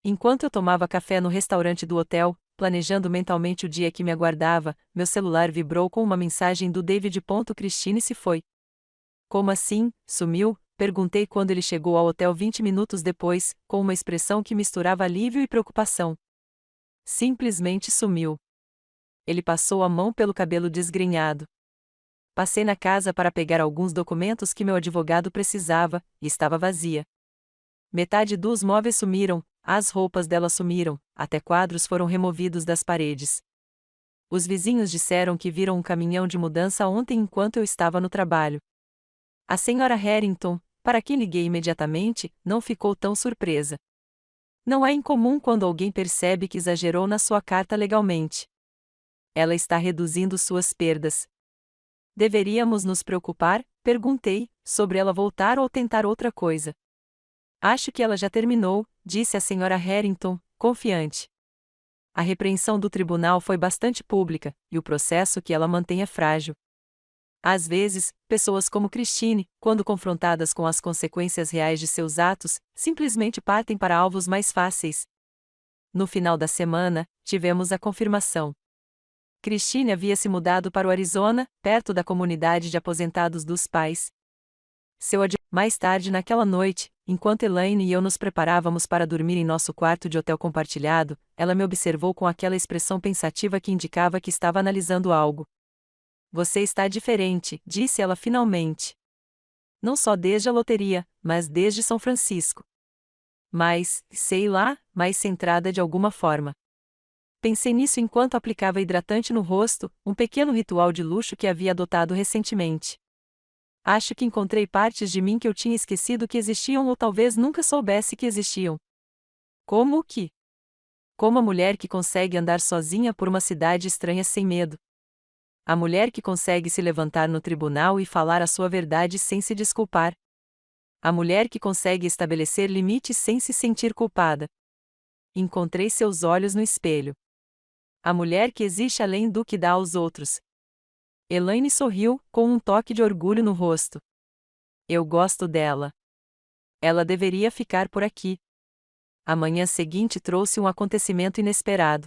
Enquanto eu tomava café no restaurante do hotel, planejando mentalmente o dia que me aguardava, meu celular vibrou com uma mensagem do David. Christine se foi. Como assim, sumiu? Perguntei quando ele chegou ao hotel 20 minutos depois, com uma expressão que misturava alívio e preocupação. Simplesmente sumiu. Ele passou a mão pelo cabelo desgrenhado. Passei na casa para pegar alguns documentos que meu advogado precisava, e estava vazia. Metade dos móveis sumiram, as roupas dela sumiram, até quadros foram removidos das paredes. Os vizinhos disseram que viram um caminhão de mudança ontem enquanto eu estava no trabalho. A Sra. Harrington, para quem liguei imediatamente, não ficou tão surpresa. Não é incomum quando alguém percebe que exagerou na sua carta legalmente. Ela está reduzindo suas perdas. Deveríamos nos preocupar? Perguntei, sobre ela voltar ou tentar outra coisa. Acho que ela já terminou, disse a Sra. Harrington, confiante. A repreensão do tribunal foi bastante pública, e o processo que ela mantém é frágil. Às vezes, pessoas como Christine, quando confrontadas com as consequências reais de seus atos, simplesmente partem para alvos mais fáceis. No final da semana, tivemos a confirmação. Christine havia se mudado para o Arizona, perto da comunidade de aposentados dos pais. Mais tarde naquela noite, enquanto Elaine e eu nos preparávamos para dormir em nosso quarto de hotel compartilhado, ela me observou com aquela expressão pensativa que indicava que estava analisando algo. Você está diferente, disse ela finalmente. Não só desde a loteria, mas desde São Francisco. Mas, sei lá, mais centrada de alguma forma. Pensei nisso enquanto aplicava hidratante no rosto, um pequeno ritual de luxo que havia adotado recentemente. Acho que encontrei partes de mim que eu tinha esquecido que existiam ou talvez nunca soubesse que existiam. Como o que? Como a mulher que consegue andar sozinha por uma cidade estranha sem medo. A mulher que consegue se levantar no tribunal e falar a sua verdade sem se desculpar. A mulher que consegue estabelecer limites sem se sentir culpada. Encontrei seus olhos no espelho. A mulher que existe além do que dá aos outros. Elaine sorriu, com um toque de orgulho no rosto. Eu gosto dela. Ela deveria ficar por aqui. A manhã seguinte trouxe um acontecimento inesperado.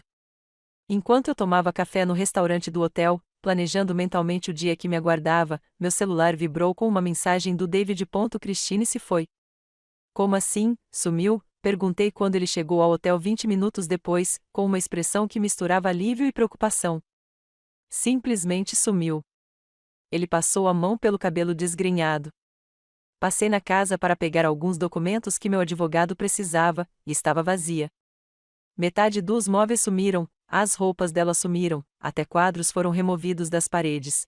Enquanto eu tomava café no restaurante do hotel, planejando mentalmente o dia que me aguardava, meu celular vibrou com uma mensagem do David. Christine se foi. Como assim, sumiu? Perguntei quando ele chegou ao hotel 20 minutos depois, com uma expressão que misturava alívio e preocupação. Simplesmente sumiu. Ele passou a mão pelo cabelo desgrenhado. Passei na casa para pegar alguns documentos que meu advogado precisava, e estava vazia. Metade dos móveis sumiram, as roupas dela sumiram, até quadros foram removidos das paredes.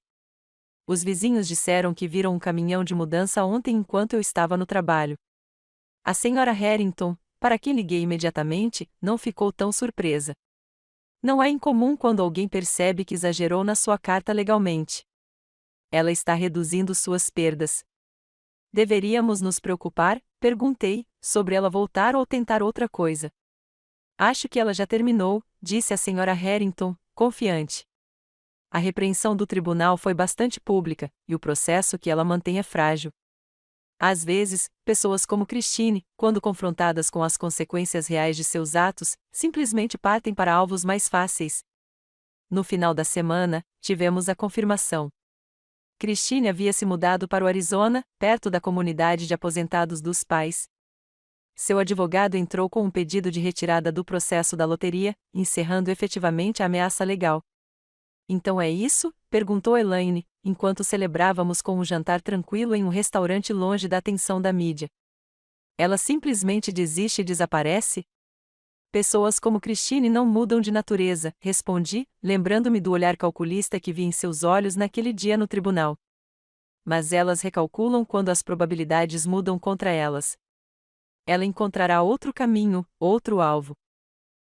Os vizinhos disseram que viram um caminhão de mudança ontem enquanto eu estava no trabalho. A senhora Harrington, para quem liguei imediatamente, não ficou tão surpresa. Não é incomum quando alguém percebe que exagerou na sua carta legalmente. Ela está reduzindo suas perdas. Deveríamos nos preocupar? Perguntei, sobre ela voltar ou tentar outra coisa. Acho que ela já terminou, disse a senhora Harrington, confiante. A repreensão do tribunal foi bastante pública, e o processo que ela mantém é frágil. Às vezes, pessoas como Christine, quando confrontadas com as consequências reais de seus atos, simplesmente partem para alvos mais fáceis. No final da semana, tivemos a confirmação. Christine havia se mudado para o Arizona, perto da comunidade de aposentados dos pais. Seu advogado entrou com um pedido de retirada do processo da loteria, encerrando efetivamente a ameaça legal. Então é isso? Perguntou Elaine, enquanto celebrávamos com um jantar tranquilo em um restaurante longe da atenção da mídia. Ela simplesmente desiste e desaparece? Pessoas como Christine não mudam de natureza, respondi, lembrando-me do olhar calculista que vi em seus olhos naquele dia no tribunal. Mas elas recalculam quando as probabilidades mudam contra elas. Ela encontrará outro caminho, outro alvo.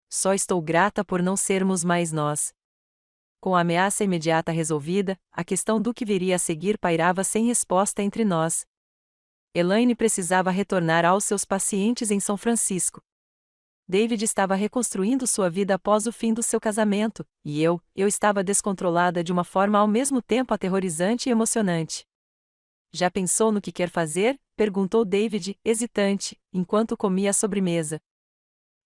Só estou grata por não sermos mais nós. Com a ameaça imediata resolvida, a questão do que viria a seguir pairava sem resposta entre nós. Elaine precisava retornar aos seus pacientes em São Francisco. David estava reconstruindo sua vida após o fim do seu casamento, e eu estava descontrolada de uma forma ao mesmo tempo aterrorizante e emocionante. Já pensou no que quer fazer? Perguntou David, hesitante, enquanto comia a sobremesa.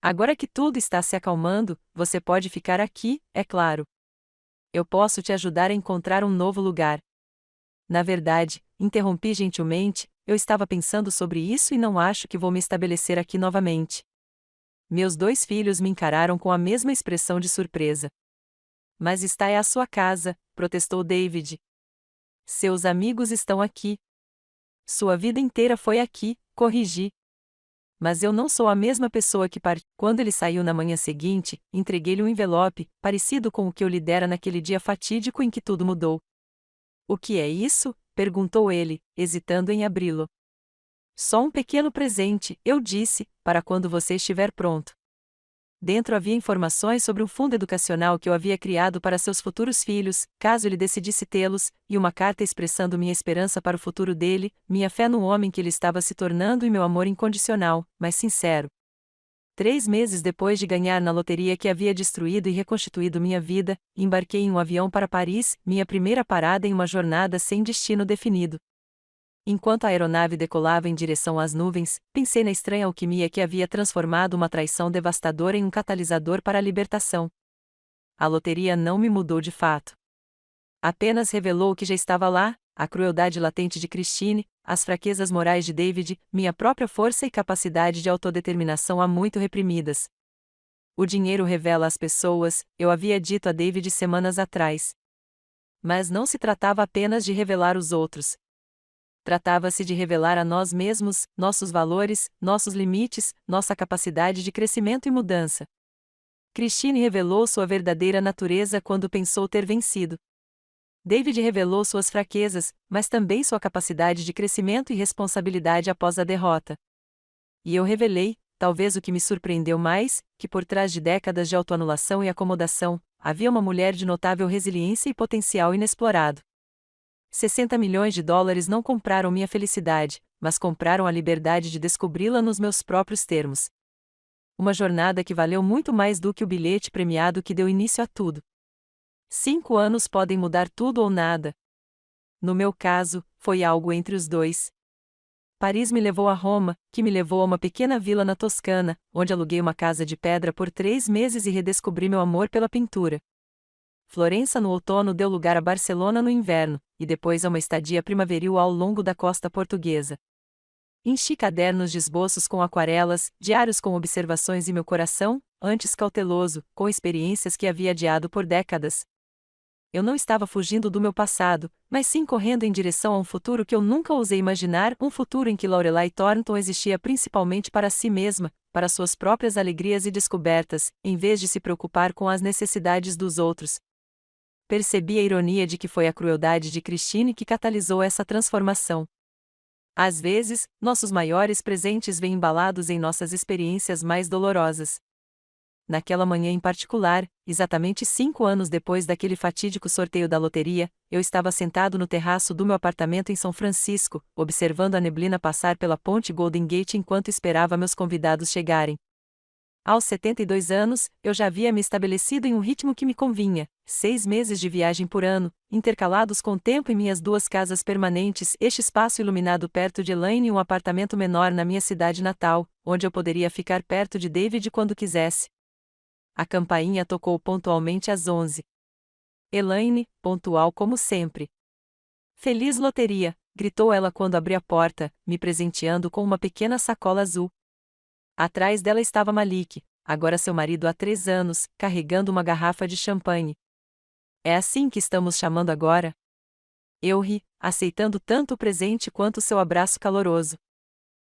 Agora que tudo está se acalmando, você pode ficar aqui, é claro. Eu posso te ajudar a encontrar um novo lugar. Na verdade, interrompi gentilmente, eu estava pensando sobre isso e não acho que vou me estabelecer aqui novamente. Meus 2 filhos me encararam com a mesma expressão de surpresa. Mas esta é a sua casa, protestou David. Seus amigos estão aqui. Sua vida inteira foi aqui, corrigi. Mas eu não sou a mesma pessoa que partiu. Quando ele saiu na manhã seguinte, entreguei-lhe um envelope, parecido com o que eu lhe dera naquele dia fatídico em que tudo mudou. O que é isso? Perguntou ele, hesitando em abri-lo. Só um pequeno presente, eu disse, para quando você estiver pronto. Dentro havia informações sobre um fundo educacional que eu havia criado para seus futuros filhos, caso ele decidisse tê-los, e uma carta expressando minha esperança para o futuro dele, minha fé no homem que ele estava se tornando e meu amor incondicional, mas sincero. 3 meses depois de ganhar na loteria que havia destruído e reconstituído minha vida, embarquei em um avião para Paris, minha primeira parada em uma jornada sem destino definido. Enquanto a aeronave decolava em direção às nuvens, pensei na estranha alquimia que havia transformado uma traição devastadora em um catalisador para a libertação. A loteria não me mudou de fato. Apenas revelou o que já estava lá: a crueldade latente de Christine, as fraquezas morais de David, minha própria força e capacidade de autodeterminação há muito reprimidas. O dinheiro revela as pessoas, eu havia dito a David semanas atrás. Mas não se tratava apenas de revelar os outros. Tratava-se de revelar a nós mesmos, nossos valores, nossos limites, nossa capacidade de crescimento e mudança. Christine revelou sua verdadeira natureza quando pensou ter vencido. David revelou suas fraquezas, mas também sua capacidade de crescimento e responsabilidade após a derrota. E eu revelei, talvez o que me surpreendeu mais, que por trás de décadas de autoanulação e acomodação, havia uma mulher de notável resiliência e potencial inexplorado. 60 milhões de dólares não compraram minha felicidade, mas compraram a liberdade de descobri-la nos meus próprios termos. Uma jornada que valeu muito mais do que o bilhete premiado que deu início a tudo. 5 anos podem mudar tudo ou nada. No meu caso, foi algo entre os dois. Paris me levou a Roma, que me levou a uma pequena vila na Toscana, onde aluguei uma casa de pedra por 3 meses e redescobri meu amor pela pintura. Florença no outono deu lugar a Barcelona no inverno, e depois a uma estadia primaveril ao longo da costa portuguesa. Enchi cadernos de esboços com aquarelas, diários com observações e meu coração, antes cauteloso, com experiências que havia adiado por décadas. Eu não estava fugindo do meu passado, mas sim correndo em direção a um futuro que eu nunca ousei imaginar, um futuro em que Lorelai Thornton existia principalmente para si mesma, para suas próprias alegrias e descobertas, em vez de se preocupar com as necessidades dos outros. Percebi a ironia de que foi a crueldade de Christine que catalisou essa transformação. Às vezes, nossos maiores presentes vêm embalados em nossas experiências mais dolorosas. Naquela manhã em particular, exatamente 5 anos depois daquele fatídico sorteio da loteria, eu estava sentado no terraço do meu apartamento em São Francisco, observando a neblina passar pela ponte Golden Gate enquanto esperava meus convidados chegarem. Aos 72 anos, eu já havia me estabelecido em um ritmo que me convinha: 6 meses de viagem por ano, intercalados com tempo em minhas 2 casas permanentes, este espaço iluminado perto de Elaine e um apartamento menor na minha cidade natal, onde eu poderia ficar perto de David quando quisesse. A campainha tocou pontualmente às 11. Elaine, pontual como sempre. "Feliz loteria!" gritou ela quando abri a porta, me presenteando com uma pequena sacola azul. Atrás dela estava Malik, agora seu marido há 3 anos, carregando uma garrafa de champanhe. "É assim que estamos chamando agora?" Eu ri, aceitando tanto o presente quanto seu abraço caloroso.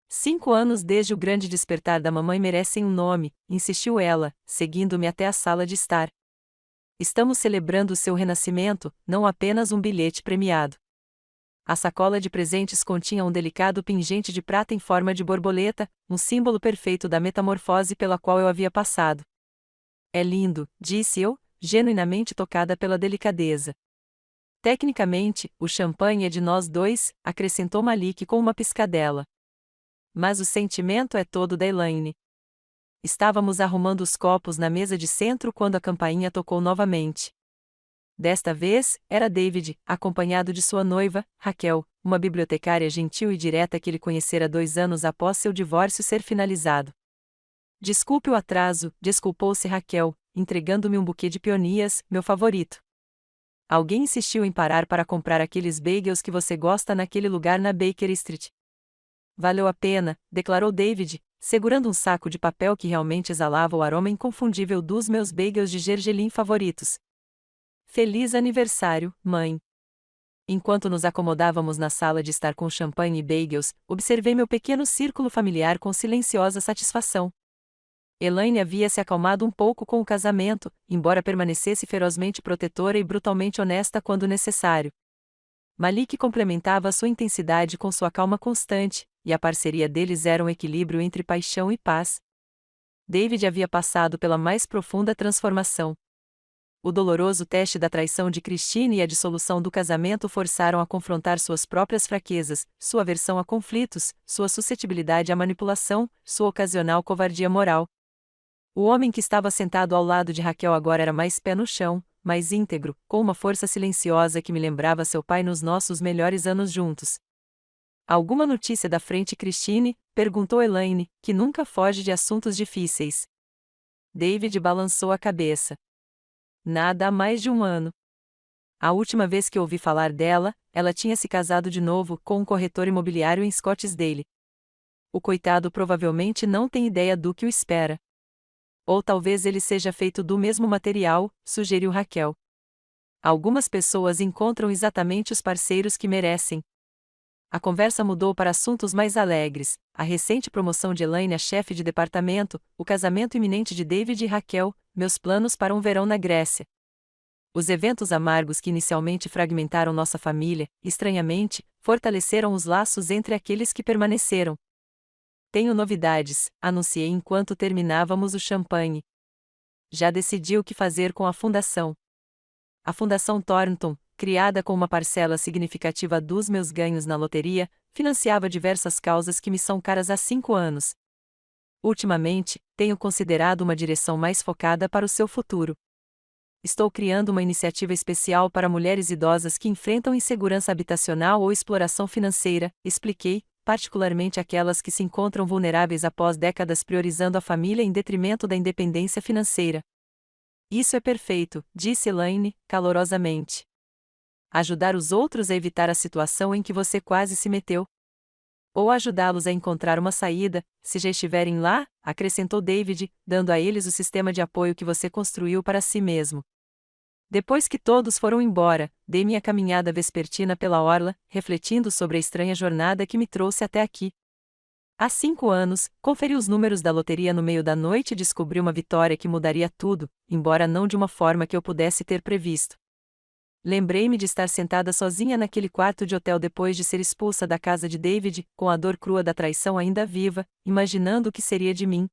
5 anos desde o grande despertar da mamãe merecem um nome, insistiu ela, seguindo-me até a sala de estar. "Estamos celebrando o seu renascimento, não apenas um bilhete premiado." A sacola de presentes continha um delicado pingente de prata em forma de borboleta, um símbolo perfeito da metamorfose pela qual eu havia passado. "É lindo", disse eu, genuinamente tocada pela delicadeza. "Tecnicamente, o champanhe é de nós dois", acrescentou Malik com uma piscadela. "Mas o sentimento é todo da Elaine." Estávamos arrumando os copos na mesa de centro quando a campainha tocou novamente. Desta vez, era David, acompanhado de sua noiva, Raquel, uma bibliotecária gentil e direta que ele conhecera 2 anos após seu divórcio ser finalizado. "Desculpe o atraso", desculpou-se Raquel, entregando-me um buquê de peonias, meu favorito. "Alguém insistiu em parar para comprar aqueles bagels que você gosta naquele lugar na Baker Street." "Valeu a pena", declarou David, segurando um saco de papel que realmente exalava o aroma inconfundível dos meus bagels de gergelim favoritos. "Feliz aniversário, mãe." Enquanto nos acomodávamos na sala de estar com champanhe e bagels, observei meu pequeno círculo familiar com silenciosa satisfação. Elaine havia se acalmado um pouco com o casamento, embora permanecesse ferozmente protetora e brutalmente honesta quando necessário. Malik complementava sua intensidade com sua calma constante, e a parceria deles era um equilíbrio entre paixão e paz. David havia passado pela mais profunda transformação. O doloroso teste da traição de Christine e a dissolução do casamento forçaram a confrontar suas próprias fraquezas, sua aversão a conflitos, sua suscetibilidade à manipulação, sua ocasional covardia moral. O homem que estava sentado ao lado de Raquel agora era mais pé no chão, mais íntegro, com uma força silenciosa que me lembrava seu pai nos nossos melhores anos juntos. Alguma notícia da frente, Christine? Perguntou Elaine, que nunca foge de assuntos difíceis. David balançou a cabeça. Nada há mais de um ano. A última vez que ouvi falar dela, ela tinha se casado de novo com um corretor imobiliário em Scottsdale. O coitado provavelmente não tem ideia do que o espera. Ou talvez ele seja feito do mesmo material, sugeriu Raquel. Algumas pessoas encontram exatamente os parceiros que merecem. A conversa mudou para assuntos mais alegres: a recente promoção de Elaine a chefe de departamento, o casamento iminente de David e Raquel, meus planos para um verão na Grécia. Os eventos amargos que inicialmente fragmentaram nossa família, estranhamente, fortaleceram os laços entre aqueles que permaneceram. Tenho novidades, anunciei enquanto terminávamos o champanhe. Já decidi o que fazer com a fundação. A Fundação Thornton, criada com uma parcela significativa dos meus ganhos na loteria, financiava diversas causas que me são caras há 5 anos. Ultimamente, tenho considerado uma direção mais focada para o seu futuro. Estou criando uma iniciativa especial para mulheres idosas que enfrentam insegurança habitacional ou exploração financeira, expliquei, particularmente aquelas que se encontram vulneráveis após décadas priorizando a família em detrimento da independência financeira. Isso é perfeito, disse Elaine, calorosamente. Ajudar os outros a evitar a situação em que você quase se meteu. Ou ajudá-los a encontrar uma saída, se já estiverem lá, acrescentou David, dando a eles o sistema de apoio que você construiu para si mesmo. Depois que todos foram embora, dei minha caminhada vespertina pela orla, refletindo sobre a estranha jornada que me trouxe até aqui. Há 5 anos, conferi os números da loteria no meio da noite e descobri uma vitória que mudaria tudo, embora não de uma forma que eu pudesse ter previsto. Lembrei-me de estar sentada sozinha naquele quarto de hotel depois de ser expulsa da casa de David, com a dor crua da traição ainda viva, imaginando o que seria de mim.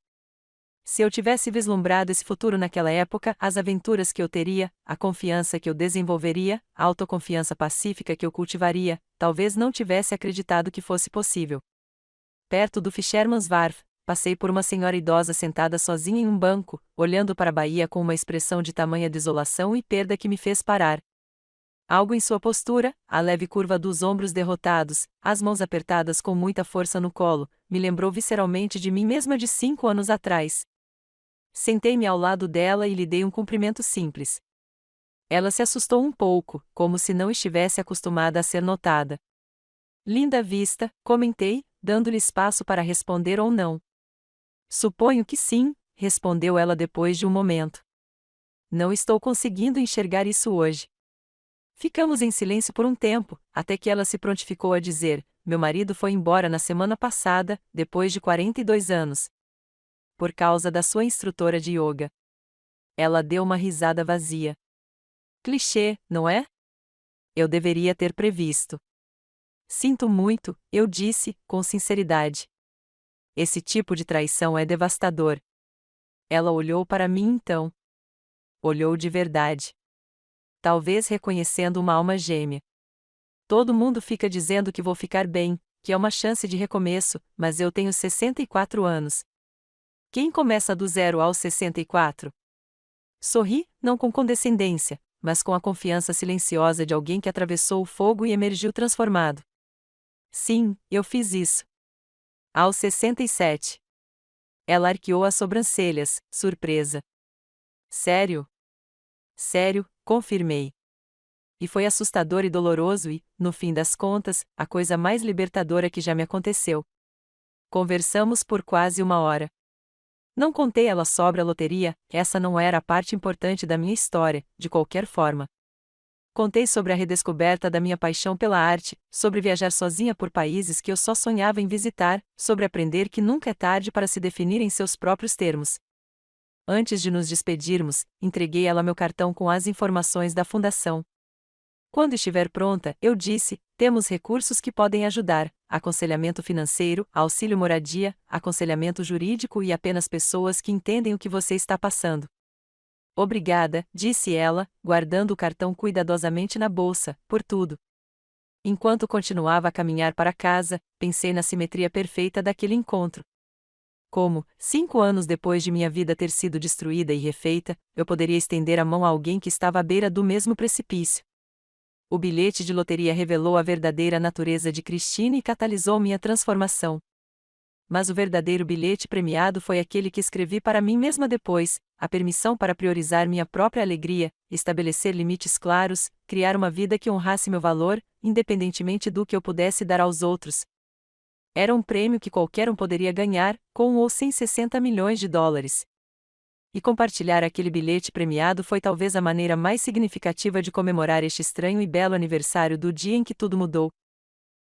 Se eu tivesse vislumbrado esse futuro naquela época, as aventuras que eu teria, a confiança que eu desenvolveria, a autoconfiança pacífica que eu cultivaria, talvez não tivesse acreditado que fosse possível. Perto do Fisherman's Wharf, passei por uma senhora idosa sentada sozinha em um banco, olhando para a baía com uma expressão de tamanha desolação e perda que me fez parar. Algo em sua postura, a leve curva dos ombros derrotados, as mãos apertadas com muita força no colo, me lembrou visceralmente de mim mesma de 5 anos atrás. Sentei-me ao lado dela e lhe dei um cumprimento simples. Ela se assustou um pouco, como se não estivesse acostumada a ser notada. Linda vista, comentei, dando-lhe espaço para responder ou não. Suponho que sim, respondeu ela depois de um momento. Não estou conseguindo enxergar isso hoje. Ficamos em silêncio por um tempo, até que ela se prontificou a dizer: meu marido foi embora na semana passada, depois de 42 anos. Por causa da sua instrutora de yoga. Ela deu uma risada vazia. Clichê, não é? Eu deveria ter previsto. Sinto muito, eu disse, com sinceridade. Esse tipo de traição é devastador. Ela olhou para mim então. Olhou de verdade. Talvez reconhecendo uma alma gêmea. Todo mundo fica dizendo que vou ficar bem, que é uma chance de recomeço, mas eu tenho 64 anos. Quem começa do 0 aos 64? Sorri, não com condescendência, mas com a confiança silenciosa de alguém que atravessou o fogo e emergiu transformado. Sim, eu fiz isso. Aos 67. Ela arqueou as sobrancelhas, surpresa. Sério? Sério, confirmei. E foi assustador e doloroso e, no fim das contas, a coisa mais libertadora que já me aconteceu. Conversamos por quase 1 hora. Não contei ela sobre a loteria, essa não era a parte importante da minha história, de qualquer forma. Contei sobre a redescoberta da minha paixão pela arte, sobre viajar sozinha por países que eu só sonhava em visitar, sobre aprender que nunca é tarde para se definir em seus próprios termos. Antes de nos despedirmos, entreguei ela meu cartão com as informações da fundação. Quando estiver pronta, eu disse, temos recursos que podem ajudar: aconselhamento financeiro, auxílio moradia, aconselhamento jurídico e apenas pessoas que entendem o que você está passando. Obrigada, disse ela, guardando o cartão cuidadosamente na bolsa, por tudo. Enquanto continuava a caminhar para casa, pensei na simetria perfeita daquele encontro. Como, 5 anos depois de minha vida ter sido destruída e refeita, eu poderia estender a mão a alguém que estava à beira do mesmo precipício. O bilhete de loteria revelou a verdadeira natureza de Christine e catalisou minha transformação. Mas o verdadeiro bilhete premiado foi aquele que escrevi para mim mesma depois: a permissão para priorizar minha própria alegria, estabelecer limites claros, criar uma vida que honrasse meu valor, independentemente do que eu pudesse dar aos outros. Era um prêmio que qualquer um poderia ganhar, com ou sem 60 milhões de dólares. E compartilhar aquele bilhete premiado foi talvez a maneira mais significativa de comemorar este estranho e belo aniversário do dia em que tudo mudou.